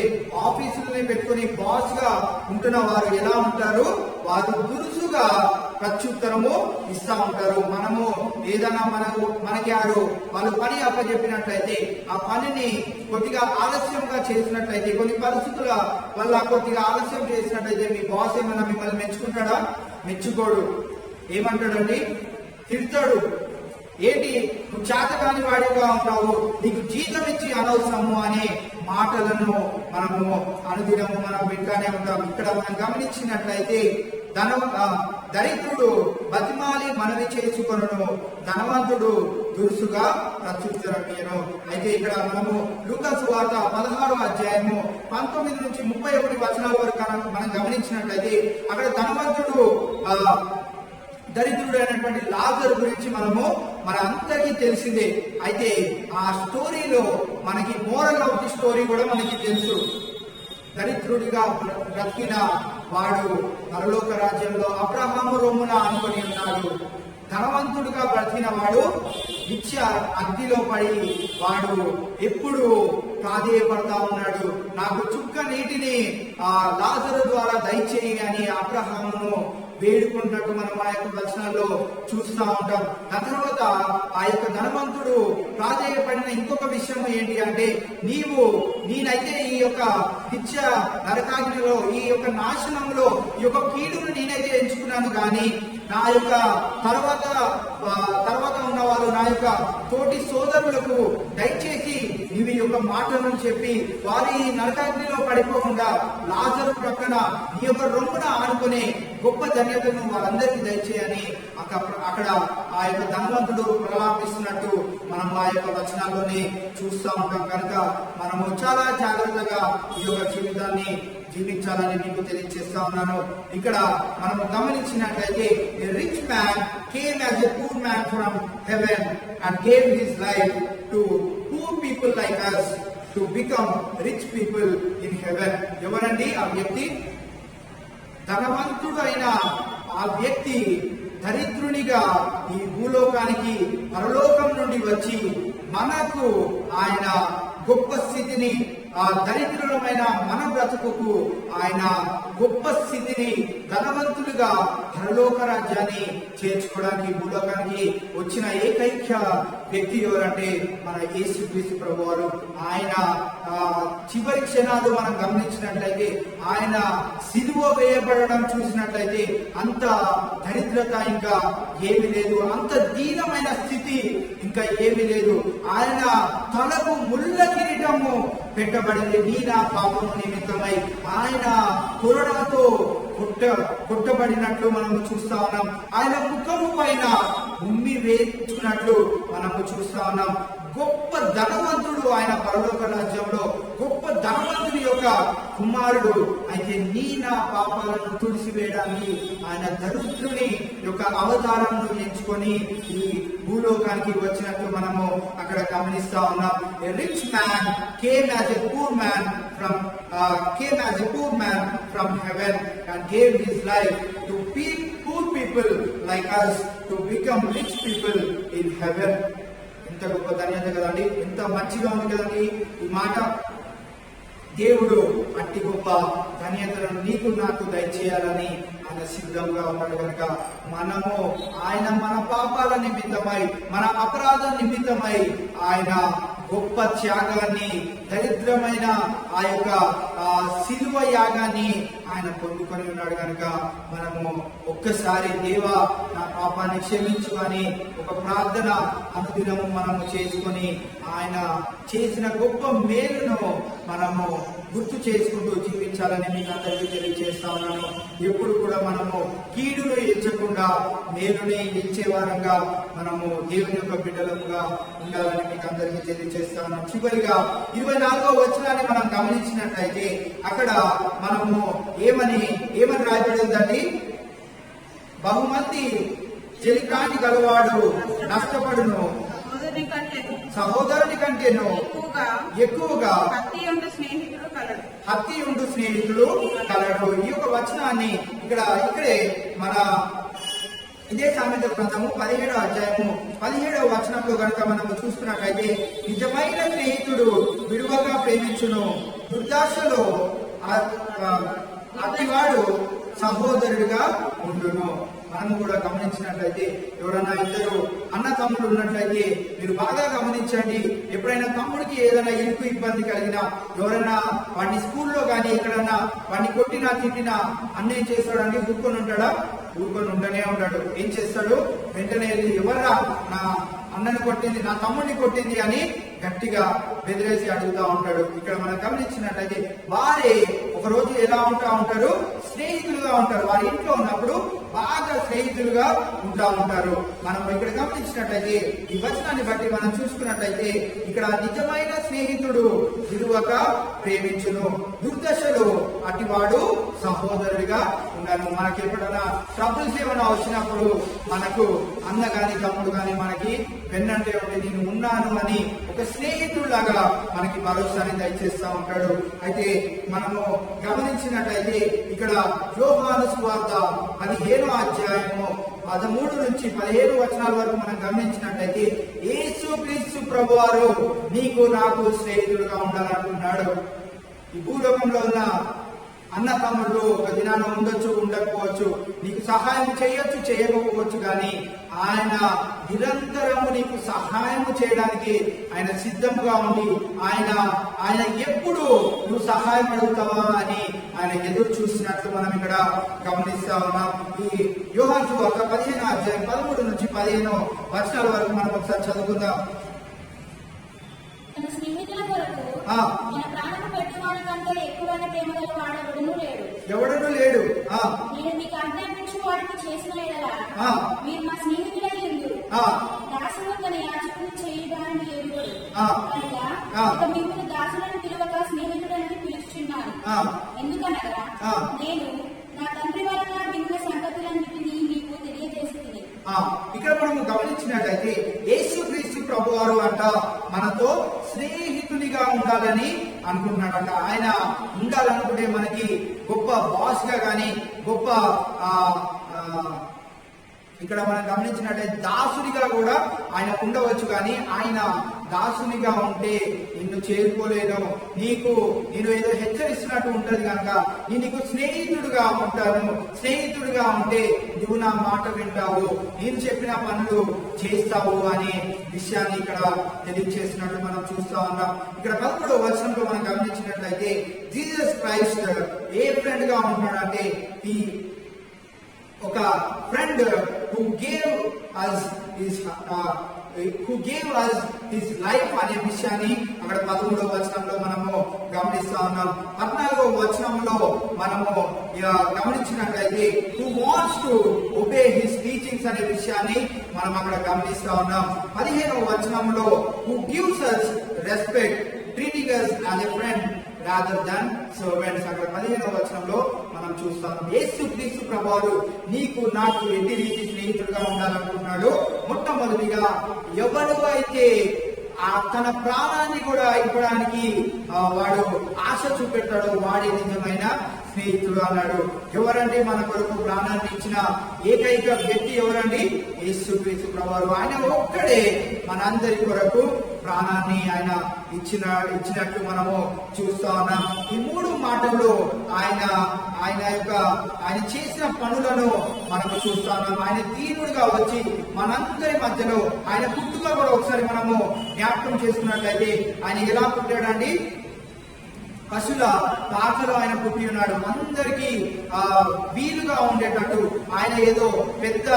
ఆఫీసులని పెట్టుకుని బాస్ గా ఉంటున్న వారు ఎలా ఉంటారు? వారు దురుసుగా ప్రత్యుత్తరము ఇస్తా ఉంటారు. మనము ఏదైనా మనకి వాళ్ళు పని అప్పచెప్పినట్లయితే ఆ పనిని కొద్దిగా ఆలస్యంగా చేసినట్లయితే, కొన్ని పరిస్థితుల వల్ల కొద్దిగా ఆలస్యం చేసినట్లయితే మీ బాస్ ఏమైనా మిమ్మల్ని మెచ్చుకుంటాడా? మెచ్చుకోడు. ఏమంటాడండి? తిడతాడు. ఏంటి నువ్వు చేతకాని వాడిగా ఉంటావు, నీకు జీతం ఇచ్చి అనవసరము అనే మాటలను మనము అనుదినము మనం వింటానే ఉంటాం. ఇక్కడ మనం గమనించినట్లయితే దరిద్రుడు బతిమాలి మనవి చేసుకొనును, ధనవంతుడు దురుసుగా ప్రత్యుత్తరం ఇయ్యను. అయితే ఇక్కడ మనము లూకా సువార్త 16వ అధ్యాయము 19 నుంచి 31 వచనాల వరకు మనం గమనించినట్లయితే అక్కడ ధనవంతుడు దరిద్రుడు అయినటువంటి లాజరు గురించి మన అందరికీ తెలిసిందే. అయితే ఆ స్టోరీలో మనకి మోరల్ ఆఫ్ ది స్టోరీ కూడా మనకి తెలుసు. దరిద్రుడిగా బ్రతికిన వాడు పరలోక రాజ్యంలో అబ్రహాము రొమ్మున ఆనుకొని ఉన్నాడు. ధనవంతుడుగా బ్రతికిన వాడు నిత్య అగ్నిలో పడి వాడు ఎప్పుడు ప్రాధేయపడతా ఉన్నాడు. నాకు చుక్క నీటిని ఆ లాజరు ద్వారా దయచేయి అని అబ్రహామును వేడుకుంటున్నట్టు మనం ఆ యొక్క వచనాల్లో చూస్తూ ఉంటాం. ఆ తర్వాత ఆ యొక్క ధనవంతుడు ప్రాధేయపడిన ఇంకొక విషయం ఏంటి అంటే, నేనైతే ఈ యొక్క నిత్య నరకాగ్నిలో, ఈ యొక్క నాశనంలో ఈ యొక్క కీడును నేనైతే ఎంచుకున్నాను, కానీ నా యొక్క తర్వాత ఉన్నవారు నా యొక్క తోటి సోదరులకు దయచేసి ఇవి యొక్క మాటలను చెప్పి వారి నరకాగ్నిలో పడిపోకుండా లాజరు ప్రక్కన ఈ యొక్క రొమ్మున ఆనుకునే గొప్ప ధన్యతను వారందరికీ దయచేయని అక్కడ ఆ యొక్క ధనవంతుడు ప్రలాపిస్తున్నట్టు మనం ఆ యొక్క వచనాల్లోనే చూస్తూ ఉంటాం. కనుక మనము చాలా జాగ్రత్తగా ఈ యొక్క జీవితాన్ని జీవించాలని మీకు తెలియజేస్తా ఉన్నాను. ఇక్కడ మనము గమనించినట్లయితే rich man came as a poor man from heaven and gave his life to poor people like us to become rich people in heaven. ఎవరండి ఆ వ్యక్తి? ధనవంతుడు అయిన ఆ వ్యక్తి దరిద్రునిగా ఈ భూలోకానికి పరలోకం నుండి వచ్చి మనకు ఆయన గొప్ప స్థితిని, ఆ దరిద్రులమైన మన బ్రతుకుకు ఆయన గొప్ప స్థితిని, ధనవంతులుగా పరలోక రాజ్యాన్ని చేర్చుకోవడానికి భూలోకానికి వచ్చిన ఏకైక వ్యక్తి ఎవరంటే మన యేసుక్రీస్తు ప్రభువారు. ఆయన చివరి క్షణాలు మనం గమనించినట్లయితే, ఆయన సిలువ వేయబడడం చూసినట్లయితే అంత దరిద్రత ఇంకా ఏమీ లేదు, అంత దీనమైన స్థితి ఇంకా ఏమీ లేదు. ఆయన తలకు ముళ్ళ కిరీటము పెట్టబడింది నీ నా పాపము నిమిత్తమై. ఆయన కొరడాతో కొట్టబడినట్లు మనము చూస్తా ఉన్నాం. ఆయన ముఖము పైన ఉమ్మి వేసుకున్నట్లు మనము చూస్తా ఉన్నాం. గొప్ప ధనవంతుడు ఆయన పరలోక రాజ్యంలో, గొప్ప ధనవంతుడి యొక్క కుమారుడు. అయితే నీ నా పాపాలను తుడిసివేయడానికి ఆయన దరిద్రుని యొక్క అవతారంను ఎంచుకొని ఈ భూలోకానికి వచ్చినట్లు మనము అక్కడ గమనిస్తా ఉన్నాం. A rich man came as a poor man from heaven and gave his life to poor people like us to become rich people in heaven. ఎంత గొప్ప ధన్యత కదండి, ఎంత మంచిగా ఉంది కదండి ఈ మాట. దేవుడు అట్టి గొప్ప ధన్యతలను నీకు నాకు దయచేయాలని ఆయన సిద్ధంగా ఉన్నాడు. కనుక మనము మన పాపాల నిమిత్తమై, మన అపరాధ నిమిత్తమై ఆయన గొప్ప త్యాగాన్ని, దరిద్రమైన ఆ యొక్క సిలువ యాగాన్ని ఆయన పొందుకొని ఉన్నాడు. కనుక మనము ఒక్కసారి దేవా నా పాపాన్ని క్షమించు అని ఒక ప్రార్థన అనుదినము మనము చేసుకొని ఆయన చేసిన గొప్ప మేలును మనము గుర్తు చేసుకుంటూ జీవించాలని మీకు అందరికీ తెలియజేస్తా ఉన్నాను. ఎప్పుడు కూడా మనము కీడును ఎంచకుండా మేలుని ఎంచే వారంగా మనము దేవుని యొక్క బిడ్డలుగా ఉండాలని మీకు అందరికీ తెలియజేస్తా ఉన్నాం. చివరిగా 24వ వచనాన్ని మనం గమనించినట్లయితే అక్కడ మనము ఏమని రాయబడి ఉందండి? బహుమంది చెలికాని గలవాడు నష్టపడును, సహోదరుని కంటేను ఎక్కువగా హత్తి ఉండు స్నేహితుడు కలడు. ఈ యొక్క వచనాన్ని ఇక్కడే మన ఇదే సామెత గ్రంథము 17వ అధ్యాయము 17వ వచనంలో కనుక మనము చూసుకున్నట్లయితే, నిజమైన స్నేహితుడు విడువగా ప్రేమించును, దుర్దాశలో అతివాడు సహోదరుడిగా ఉండును. మనము కూడా గమనించినట్లయితే ఎవరైనా ఇద్దరు అన్న తమ్ముడు ఉన్నట్లయితే మీరు బాగా గమనించండి. ఎప్పుడైనా తమ్ముడికి ఏదైనా ఇరుకు ఇబ్బంది కలిగినా, ఎవరైనా వాడిని స్కూల్లో కానీ ఎక్కడన్నా వాడిని కొట్టినా తిట్టినా అన్న ఏం చేస్తాడండి? ఊరుకొని ఉంటాడా? ఊరుకొని ఉండనే ఉంటాడు. ఏం చేస్తాడు? వెంటనే ఎవర్రా నా అన్నని కొట్టింది, నా తమ్ముడిని కొట్టింది అని గట్టిగా బెదిరేసి అడుగుతా ఉంటాడు. ఇక్కడ మనం గమనించినట్లయితే వారే ఒకరోజు ఎలా ఉంటారు? స్నేహితులుగా ఉంటారు. వారి ఇంట్లో ఉన్నప్పుడు బాగా స్నేహితులుగా ఉంటారు. మనం ఇక్కడ గమనించినట్లయితే ఈ వచనాన్ని బట్టి మనం చూసుకున్నట్లయితే ఇక్కడ నిజమైన స్నేహితుడు విలువక ప్రేమించును, దుర్దశలో అటివాడు సహోదరుడిగా ఉండాలి. మనకి ఎప్పుడైనా ట్రబుల్స్ ఏమైనా వచ్చినప్పుడు మనకు అన్న గాని తమ్ముడు గాని మనకి వెన్నంటే ఉంటే నేను ఉన్నాను అని ఒక స్నేహితుడిలాగా మనకి భరోసాని దయచేస్తా ఉంటాడు. అయితే మనము గమనించినట్లయితే ఇక్కడ యోహాను సువార్త 15వ అధ్యాయము 13 నుంచి 17 వచనాల వరకు మనం గమనించినట్లయితే యేసుక్రీస్తు ప్రభువారు నీకు నాకు స్నేహితుడుగా ఉండాలనుకున్నాడు. ఈ భూలోకంలో ఉన్న అన్న తమ్ముళ్ళు ఒక దినాన ఉండొచ్చు, ఉండకపోవచ్చు, నీకు సహాయం చేయొచ్చు, చేయకపోవచ్చు, కానీ ఆయన నిరంతరము నీకు సహాయం చేయడానికి ఆయన సిద్ధంగా ఉండి ఆయన ఎప్పుడు నువ్వు సహాయం అడుగుతావా అని ఆయన ఎదురు చూసినట్లు మనం ఇక్కడ గమనిస్తా ఉన్నాం. ఈ యోహాను సువార్త 15వ అధ్యాయం 13 నుంచి 15 వచనాల వరకు మనం ఒకసారి చదువుకుందాం. ఎవడనూ లేడు. నేను మీకు ఆజ్ఞాపించు వాటిని చేసిన యెడల మీరు మా స్నేహితులై ఉందురు. దాసులు తన యాజకుని చేయడానికి ఎరుగడు. కనుక మిమ్మల్ని దాసులను పిలవక స్నేహితులని పిలుచుచున్నాను. ఎందుకనగా నేను నా తండ్రి వలన విన్న సంగతులన్నిటినీ మీకు తెలియజేస్తుంది. ఇక్కడ మనము గమనించినట్లయితే యేసుక్రీస్తు ప్రభువారు అంట మనతో స్నేహితునిగా ఉండాలని అనుకుంటున్నాడంట. ఆయన ఉండాలనుకుంటే మనకి గొప్ప బాస్ గా గాని గొప్ప ఇక్కడ మనం గమనించినట్లయితే దాసునిగా కూడా ఆయన ఉండవచ్చు, కానీ ఆయన దాసునిగా ఉంటే నిన్ను చేరుకోలేను, నేను ఏదో హెచ్చరిస్తున్నట్టు ఉంటది కనుక నేను నీకు స్నేహితుడుగా ఉంటాను. స్నేహితుడుగా ఉంటే నువ్వు నా మాట వింటావు, నేను చెప్పిన పనులు చేస్తావు అనే విషయాన్ని ఇక్కడ తెలియజేసినట్టు మనం చూస్తా ఉన్నాం. ఇక్కడ 11వ వచనంలో మనం గమనించినట్లయితే జీసస్ క్రైస్ట్ ఏ ఫ్రెండ్ గా ఉంటున్నాడంటే ఒక friend who gave us his life అనే విషయాన్ని అక్కడ 13వ వచనంలో మనము గమనిస్తా ఉన్నాం. 14వ వచనంలో మనము గమనించినట్లయితే who wants to obey his teachings అనే విషయాన్ని మనం అక్కడ గమనిస్తా ఉన్నాం. 15వ వచనంలో who gives us respect, treating us as a friend rather than servants. అక్కడ 15వ వచనంలో మనం చూస్తాం. యేసుక్రీస్తు ప్రభువారు నీకు నాకు ఎన్ని రీతి స్నేహితుడుగా ఉండాలనుకుంటున్నాడు. మొట్టమొదటిగా ఎవరు అయితే తన ప్రాణాన్ని కూడా ఇవ్వడానికి వాడు ఆశ చూపెట్టాడో వాడే నిజమైన స్నేహితుడు అన్నాడు. ఎవరంటే మన కొరకు ప్రాణాన్ని ఇచ్చిన ఏకైక వ్యక్తి ఎవరండి? యేసుక్రీస్తు ప్రభువారు. ఆయన ఒక్కడే మనందరి కొరకు ప్రాణాన్ని ఆయన ఇచ్చినట్టు మనము చూస్తా ఉన్నాం. ఈ 3 మాటల్లో ఆయన చేసిన పనులను మనము చూస్తా ఉన్నాం. ఆయన దీనుడుగా వచ్చి మనందరి మధ్యలో ఆయన పుట్టుక కూడా ఒకసారి మనము జ్ఞాపకం చేసుకున్నట్లయితే ఆయన ఎలా పుట్టాడండి? పశువుల పాకలో ఆయన పుట్టి ఉన్నాడు. అందరికీ వీలుగా ఉండేటట్టు ఆయన ఏదో పెద్ద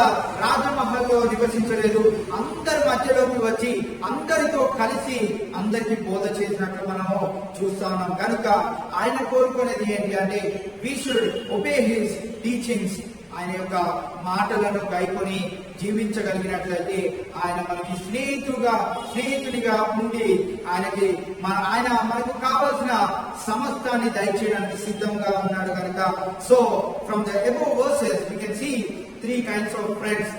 రాజమహల్లో నివసించలేదు. అందరి మధ్యలోకి వచ్చి అందరితో కలిసి అందరికి బోధ చేసినట్టు మనము చూస్తా ఉన్నాం. కనుక ఆయన కోరుకునేది ఏంటి అంటే we should obey his teachings. ఆయన యొక్క మాటలను గైకొని జీవించగలిగినట్లయితే ఆయన మనకి స్నేహితుడిగా ఉండి ఆయన మనకు కావలసిన సమస్తాన్ని దయచేయడానికి సిద్ధంగా ఉన్నాడు కనుక so from the above verses we can see 3 kinds of friends.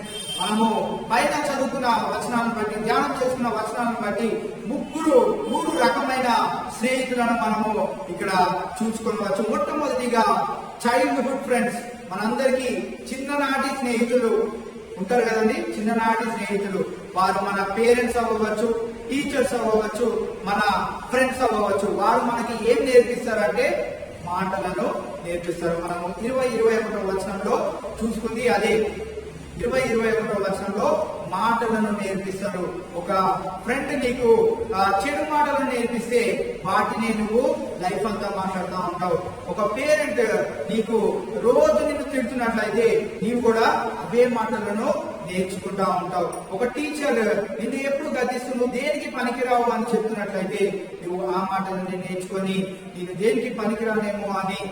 మనము పైన చదువుకున్న వచనాలను బట్టి, ధ్యానం చేసుకున్న వచనాలను బట్టి 3 రకమైన స్నేహితులను మనము ఇక్కడ చూసుకోవచ్చు. మొట్టమొదటిగా చైల్డ్హుడ్ ఫ్రెండ్స్. మనందరికీ చిన్ననాటి స్నేహితులు ఉంటారు కదండి. చిన్ననాటి స్నేహితులు వారు మన పేరెంట్స్ అవ్వవచ్చు, టీచర్స్ అవ్వవచ్చు, మన ఫ్రెండ్స్ అవ్వవచ్చు. వారు మనకి ఏం నేర్పిస్తారంటే మాటలను నేర్పిస్తారు. మనము 20-21 వచనంలో చూసుకుంది అదే. 20-21 వచనంలో మాటలను నేర్పిస్తారు. ఒక ఫ్రెండ్ నీకు చెడు మాటలను నేర్పిస్తే వాటిని నువ్వు లైఫ్ అంతా మాట్లాడుతూ ఉంటావు. ఒక పేరెంట్ నీకు రోజు నిన్ను తిడుతున్నట్లయితే నీవు కూడా అవే మాటలను నేర్చుకుంటా ఉంటావు. ఒక టీచర్ నిన్ను ఎప్పుడు గద్దిస్తూ నువ్వు దేనికి పనికిరావు అని చెప్తున్నట్లయితే నువ్వు ఆ మాటలను నేర్చుకొని నేను దేనికి పనికిరానేమో అని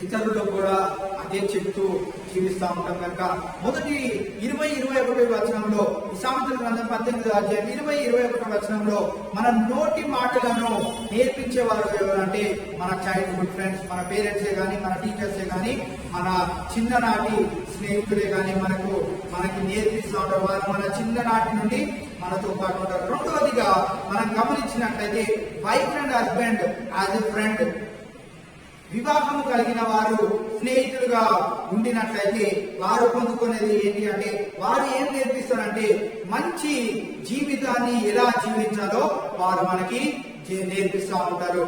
ఇతరులు కూడా అదే చెప్తూ జీవిస్తూ ఉంటాం కనుక మొదటి 20-21 వచనంలో వచనంలో, ఈ సామెతల గ్రంథం 18వ అధ్యాయం 20-21 వచనంలో మన నోటి మాటలను నేర్పించేవారు ఎవరంటే మన చైల్డ్హుడ్ ఫ్రెండ్స్, మన పేరెంట్సే కానీ, మన టీచర్సే కానీ, మన చిన్ననాటి స్నేహితులే కానీ మనకి నేర్పిస్తూ ఉంటారు. వారు మన చిన్ననాటి నుండి మనతో పాటు ఉంటారు. రెండవదిగా మనం గమనించినట్లయితే wife and husband as a friend, వివాహం కలిగిన వారు స్నేహితులుగా ఉండినట్లయితే వారు పొందుకునేది ఏంటి అంటే, వారు ఏం నేర్పిస్తారంటే మంచి జీవితాన్ని ఎలా జీవించాలో వారు మనకి నేర్పిస్తూ ఉంటారు.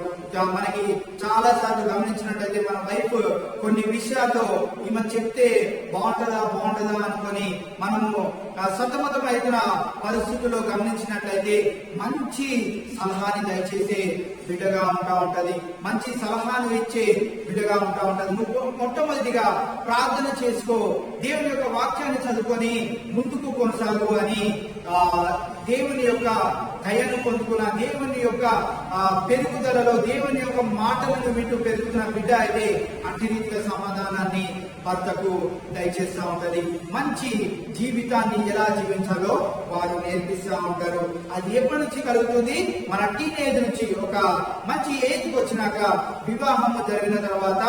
మనకి చాలా సార్లు గమనించినట్లయితే మన వైఫ్ కొన్ని విషయాల్లో ఈమె చెప్తే బాగుంటుందా అనుకొని మనము సతమతమైన పరిస్థితుల్లో గమనించినట్లయితే మంచి సలహాని దయచేసే బిడ్డగా ఉంటా ఉంటది, మంచి సలహాను ఇచ్చే బిడ్డగా ఉంటా ఉంటది. నువ్వు మొట్టమొదటిగా ప్రార్థన చేసుకో, దేవుని యొక్క వాక్యాన్ని చదువుకొని ముందుకు కొనసాగు అని దేవుని యొక్క దయను పొందుకున్న, దేవుని యొక్క పెరుగుదలలో దేవుని యొక్క మాటలను వింటూ పెరుగుతున్న బిడ్డ అయితే అట్టి రీతిగా సమాధానాన్ని భర్తకు దయచేస్తూ ఉంటది. మంచి జీవితాన్ని ఎలా జీవించాలో వారు నేర్పిస్తూ ఉంటారు. అది ఎప్పటి నుంచి కలుగుతుంది? మన టీనేజ్ నుంచి ఒక మంచి ఏజ్కి వచ్చినాక, వివాహము జరిగిన తర్వాత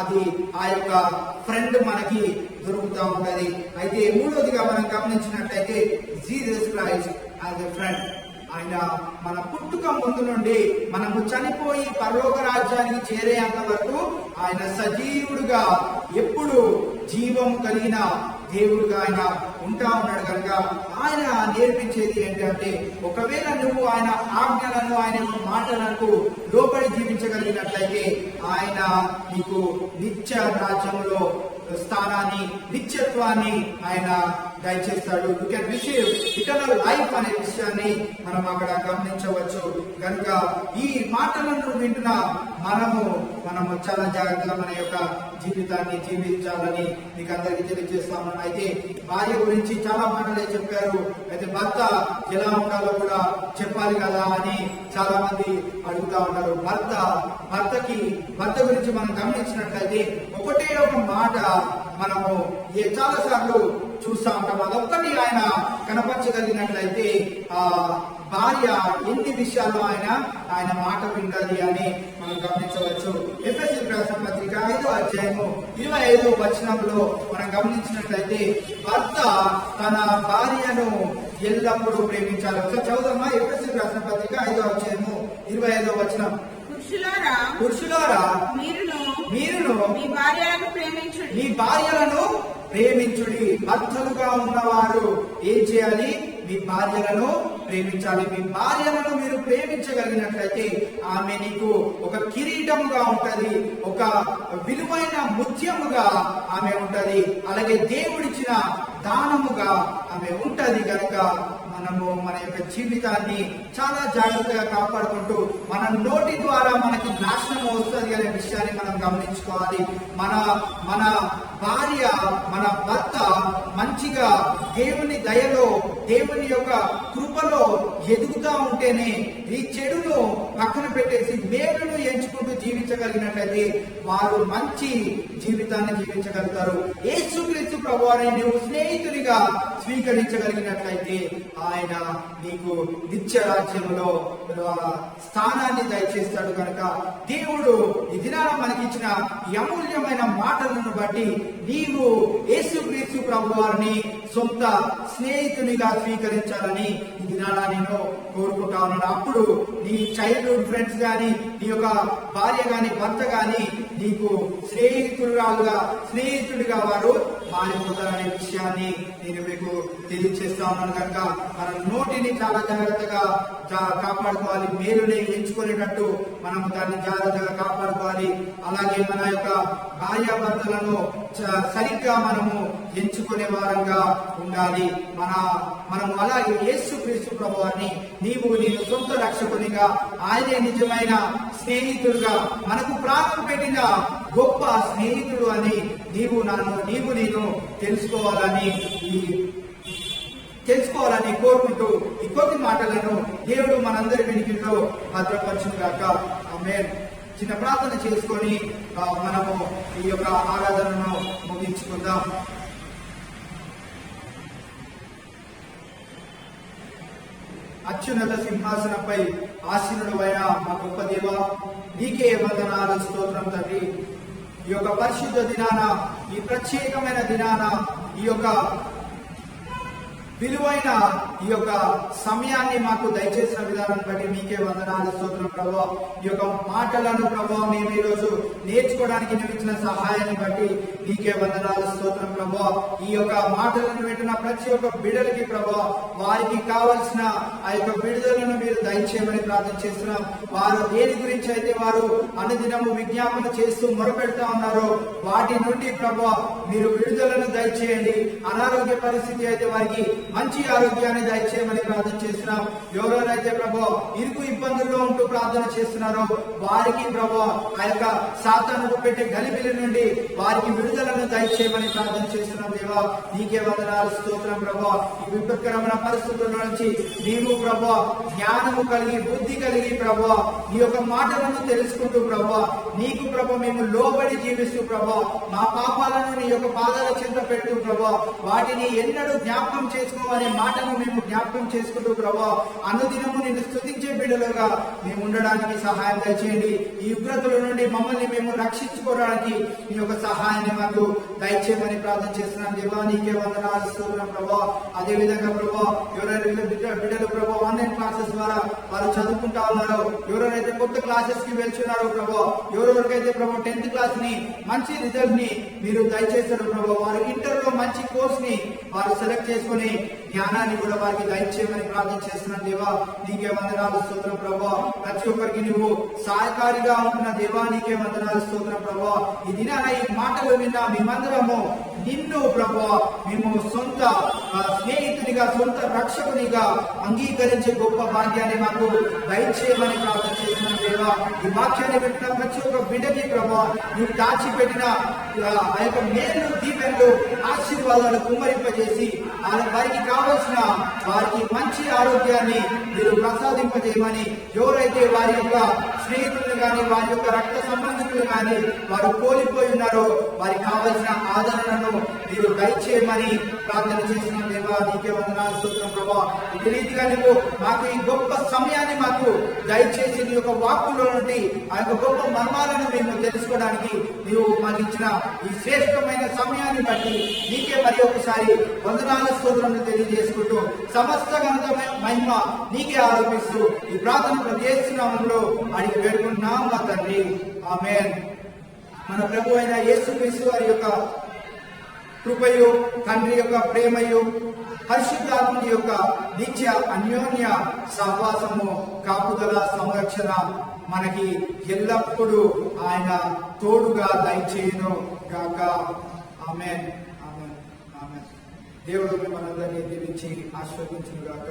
అది ఆ యొక్క ఫ్రెండ్ మనకి దొరుకుతూ ఉంటది. అయితే మూడవదిగా మనం గమనించినట్లయితే Jesus Christ as a friend, ఆయన మన పుట్టుక ముందు నుండి మనము చనిపోయి పరలోక రాజ్యానికి చేరేంత వరకు ఆయన సజీవుడుగా ఎప్పుడు జీవం కలిగిన దేవుడుగా ఆయన ఉంటా ఉన్నాడు. కనుక ఆయన నేర్పించేది ఏంటంటే, ఒకవేళ నువ్వు ఆయన ఆజ్ఞలను, ఆయన మాటలకు లోబడి జీవించగలిగినట్లయితే ఆయన నీకు నిత్య రాజ్యంలో స్థానాన్ని, నిత్యత్వాన్ని ఆయన దయచేస్తాడు. You can receive eternal life అనే విషయాన్ని మనం అక్కడ గమనించవచ్చు. కనుక ఈ మాటలను వింటున్న మనము చాలా జాగ్రత్తగా మన యొక్క జీవితాన్ని జీవించాలని మీకు అందరికీ తెలియజేస్తాము. అయితే భార్య గురించి చాలా మాటలే చెప్పారు, అయితే భర్త ఎలా ఉండాలో కూడా చెప్పాలి కదా అని చాలా మంది అడుగుతా ఉంటారు. భర్త గురించి మనం గమనించినట్లయితే ఒకటే ఒక మాట మనము చాలా సార్లు చూస్తా ఉంటాం. అదొక్కటి ఆయన కనపరచగలిగినట్లయితే భార్య ఎన్ని విషయాల్లో ఆయన మాట వింటది అని మనం గమనించవచ్చు. ఎఫెసీయులకు రాసిన పత్రిక 5వ అధ్యాయము 25వ వచనంలో మనం గమనించినట్లయితే భర్త తన భార్యను ఎల్లప్పుడూ ప్రేమించాలి. ఒకసారి చదువుదామా? ఎఫెసీయులకు రాసిన పత్రిక 5వ అధ్యాయము 25వ వచనం. పురుషులారా మీరును మీ భార్యలను ప్రేమించుడి. భర్తలుగా ఉన్నవారు ఏం చేయాలి? మీ భార్యలను ప్రేమించాలి. మీ భార్యలను మీరు ప్రేమించగలిగినట్లయితే ఆమె నీకు ఒక కిరీటముగా ఉంటది, ఒక విలువైన ముత్యముగా ఆమె ఉంటది, అలాగే దేవుడిచ్చిన దానముగా ఆమె ఉంటది. కనుక మనము మన యొక్క జీవితాన్ని చాలా జాగ్రత్తగా కాపాడుకుంటూ మన నోటి ద్వారా మనకి నాశనం వస్తుంది అనే విషయాన్ని మనం గమనించుకోవాలి. మన భార్య, మన భర్త మంచిగా దేవుని దయలో, దేవుని యొక్క కృపలో ఎదుగుతా ఉంటేనే ఈ చెడును పక్కన పెట్టేసి మేలును ఎంచుకుంటూ జీవించగలిగినట్లయితే వారు మంచి జీవితాన్ని జీవించగలుగుతారు. యేసుక్రీస్తు ప్రభువారిని నువ్వు స్నేహితునిగా స్వీకరించగలిగినట్లయితే ఆయన నీకు నిత్య రాజ్యంలో స్థానాన్ని దయచేస్తాడు. కనుక దేవుడు ఈ దినాన మనకిచ్చిన ఈ అమూల్యమైన మాటలను బట్టి నీవు యేసుక్రీస్తు ప్రభువారిని సొంత స్నేహితునిగా స్వీకరించాలని ఈ దినాన నేను కోరుకుంటా ఉన్నాను. అప్పుడు నీ చైల్డ్హుడ్ ఫ్రెండ్స్ గాని, నీ యొక్క భార్య గాని, భర్త గాని నీకు స్నేహితుడిగా వారు మారిపోతారనే విషయాన్ని నేను మీకు తెలియజేస్తా ఉన్నాను. కనుక మన నోటిని చాలా జాగ్రత్తగా కాపాడుకోవాలి. మేలుని ఎంచుకునేటట్టు మనం దాన్ని జాగ్రత్తగా కాపాడుకోవాలి. అలాగే మన యొక్క భార్యాభర్తలను సరిగ్గా మనము ఎంచుకునే వారంగా ఉండాలి. మనము అలాగే యేసుక్రీస్తు ప్రభువారిని నేను సొంత రక్షకునిగా, ఆయనే నిజమైన స్నేహితుడుగా, మనకు ప్రాణం పెట్టిన గొప్ప స్నేహితుడు అని నేను తెలుసుకోవాలని కోరుకుంటూ ఈ కొద్ది మాటలను దేవుడు మనందరి వెనుకల్లో భద్రపరచును గాక. ఆమేన్. చిన్న ప్రార్థన చేసుకొని మనము ఈ యొక్క ఆరాధనను ముగించుకుందాం. అత్యున్నత సింహాసనంపై ఆసీనుడైన మా గొప్ప దేవ, నీకే వందనాలు, స్తోత్రం తండ్రి. ఈ యొక్క పరిశుద్ధ దినాన, ఈ ప్రత్యేకమైన దినాన, ఈ యొక్క విలువైన ఈ యొక్క సమయాన్ని మాకు దయచేసిన విధానం బట్టి మీకే వందనాలు, స్తోత్రం ప్రభువా. ఈ యొక్క మాటలను ప్రభువా మేము ఈరోజు నేర్చుకోవడానికి నువ్వు ఇచ్చిన సహాయాన్ని బట్టి నీకే వందనాలు, స్తోత్రం ప్రభువా. ఈ యొక్క మాటలను వింటున్న ప్రతి ఒక్క బిడ్డలకి ప్రభువా వారికి కావలసిన ఆ యొక్క విడుదలను మీరు దయచేయమని ప్రార్థన చేస్తున్నాం. వారు దేని గురించి అయితే వారు అనుదినము విజ్ఞాపన చేస్తూ మొరపెడతా ఉన్నారో వాటి నుండి ప్రభువా మీరు విడుదలను దయచేయండి. అనారోగ్య పరిస్థితి అయితే వారికి మంచి ఆరోగ్యాన్ని దయచేయమని ప్రార్థన చేస్తున్నాం. ఎవరైతే ప్రభు ఇరుకు ఇబ్బందుల్లో ఉంటూ ప్రార్థన చేస్తున్నారో వారికి ప్రభు ఆ యొక్క సాతానుకు పెట్టే గలిబిలి నుండి వారికి విడుదలను దయచేయమని ప్రార్థన చేస్తున్నాం. దేవా నీకే వందనాలు, స్తోత్రం ప్రభు. ఈ విపత్కరమైన పరిస్థితుల నుంచి మేము ప్రభు జ్ఞానము కలిగి బుద్ధి కలిగి ప్రభు ఈ యొక్క మాటలను తెలుసుకుంటూ ప్రభు నీకు ప్రభు మేము లోబడి జీవిస్తూ ప్రభు మా పాపాలను నీ యొక్క పాదాల చెంత పెట్టు ప్రభు వాటిని ఎన్నడూ జ్ఞాపకం చేసుకోవాలనే మాటను మేము జ్ఞాపకం చేసుకుంటూ ప్రభు అనుదినము నిన్ను స్తుతించే బిడ్డలుగా మేము ఉండడానికి సహాయం దయచేయండి. ఈ ఉగ్రతల నుండి మమ్మల్ని మేము రక్షించుకోవడానికి నీ యొక్క సహాయాన్ని మాకు దయచేయమని ప్రార్థన చేస్తున్నాం. దేవా నీకే వందనాలు, స్తోత్రం ప్రభు. అదే విధంగా ప్రభు ఎవరైతే బిడ్డలు ప్రభు ఆన్లైన్ క్లాసెస్ ద్వారా వారు చదువుకుంటా ఉన్నారో, ఎవరైతే కొత్త క్లాసెస్ కి వెళ్తున్నారో ప్రభు, ఎవరెవరికైతే ప్రభు 10th క్లాస్ ని మంచి రిజల్ట్ ని మీరు దయచేస్తారు ప్రభు, వారు ఇంటర్ లో మంచి కోర్స్ ని వారు సెలెక్ట్ చేసుకుని జ్ఞానాన్ని కూడా వారికి దయచేయమని ప్రార్థన చేస్తున్నాను. దేవా నీకే వందనాలు, స్తోత్రం ప్రభు. ప్రతి ఒక్కరికి నువ్వు సహాయకారిగా ఉంటున్న దేవా నీకే వందనాలు, స్తోత్రం ప్రభు. ఈ దినాన ఈ మాటలు విన్న మేమందరము నిన్ను ప్రభు మేము సొంత స్నేహితునిగా, సొంత రక్షకునిగా అంగీకరించే గొప్ప భాగ్యాన్ని మాకు దయచేయమని ప్రార్థన చేస్తున్నాను. దేవా ఈ వాక్యాన్ని పెట్టిన ప్రతి ఒక్క బిడ్డకి ప్రభు నువ్వు దాచిపెట్టిన ఆ యొక్క మేలు, దీవెనలు, ఆశీర్వాదాలు కుమ్మరింపజేసి వారికి కావలసిన వారికి మంచి ఆరోగ్యాన్ని మీరు ప్రసాదింపజేయమని, ఎవరైతే వారి యొక్క స్నేహితులు కానీ వారి యొక్క రక్త సంబంధికులు కానీ వారు కోల్పోయి ఉన్నారో వారికి కావలసిన ఆదరణను మీరు దయచేయమని ప్రార్థన చేసిన దేవా నీకే వందనాలు, స్తోత్రం ప్రభా. ఈ రీతిగా నువ్వు మాకు ఈ గొప్ప సమయాన్ని మాకు దయచేసి నీ యొక్క వాక్కులో నుండి ఆ యొక్క గొప్ప మర్మాలను మేము తెలుసుకోవడానికి నీవు మాకు ఇచ్చిన ఈ శ్రేష్టమైన సమయాన్ని బట్టి నీకే మరి ఒకసారి వందనాల స్తోత్రములు తెలియజేసుకుంటూ సమస్త ఘనత మహిమ నీకే ఆరోపిస్తూ ఈ ప్రార్థన యేసునామములో అడిగి వేడుకుంటున్నాం మా తండ్రి, ఆమేన్. మన ప్రభు అయిన యేసుక్రీస్తు వారి యొక్క కృపయు, తండ్రి యొక్క ప్రేమయు, పరిశుద్ధాత్మ యొక్క నిత్య అన్యోన్య సహవాసము, కాపుదల, సంరక్షణ మనకి ఎల్లప్పుడూ ఆయన తోడుగా దయచేయును గాక. ఆమేన్, ఆమేన్, ఆమేన్. దేవుడు మనందరినీ దీవించి ఆశీర్వదించును గాక.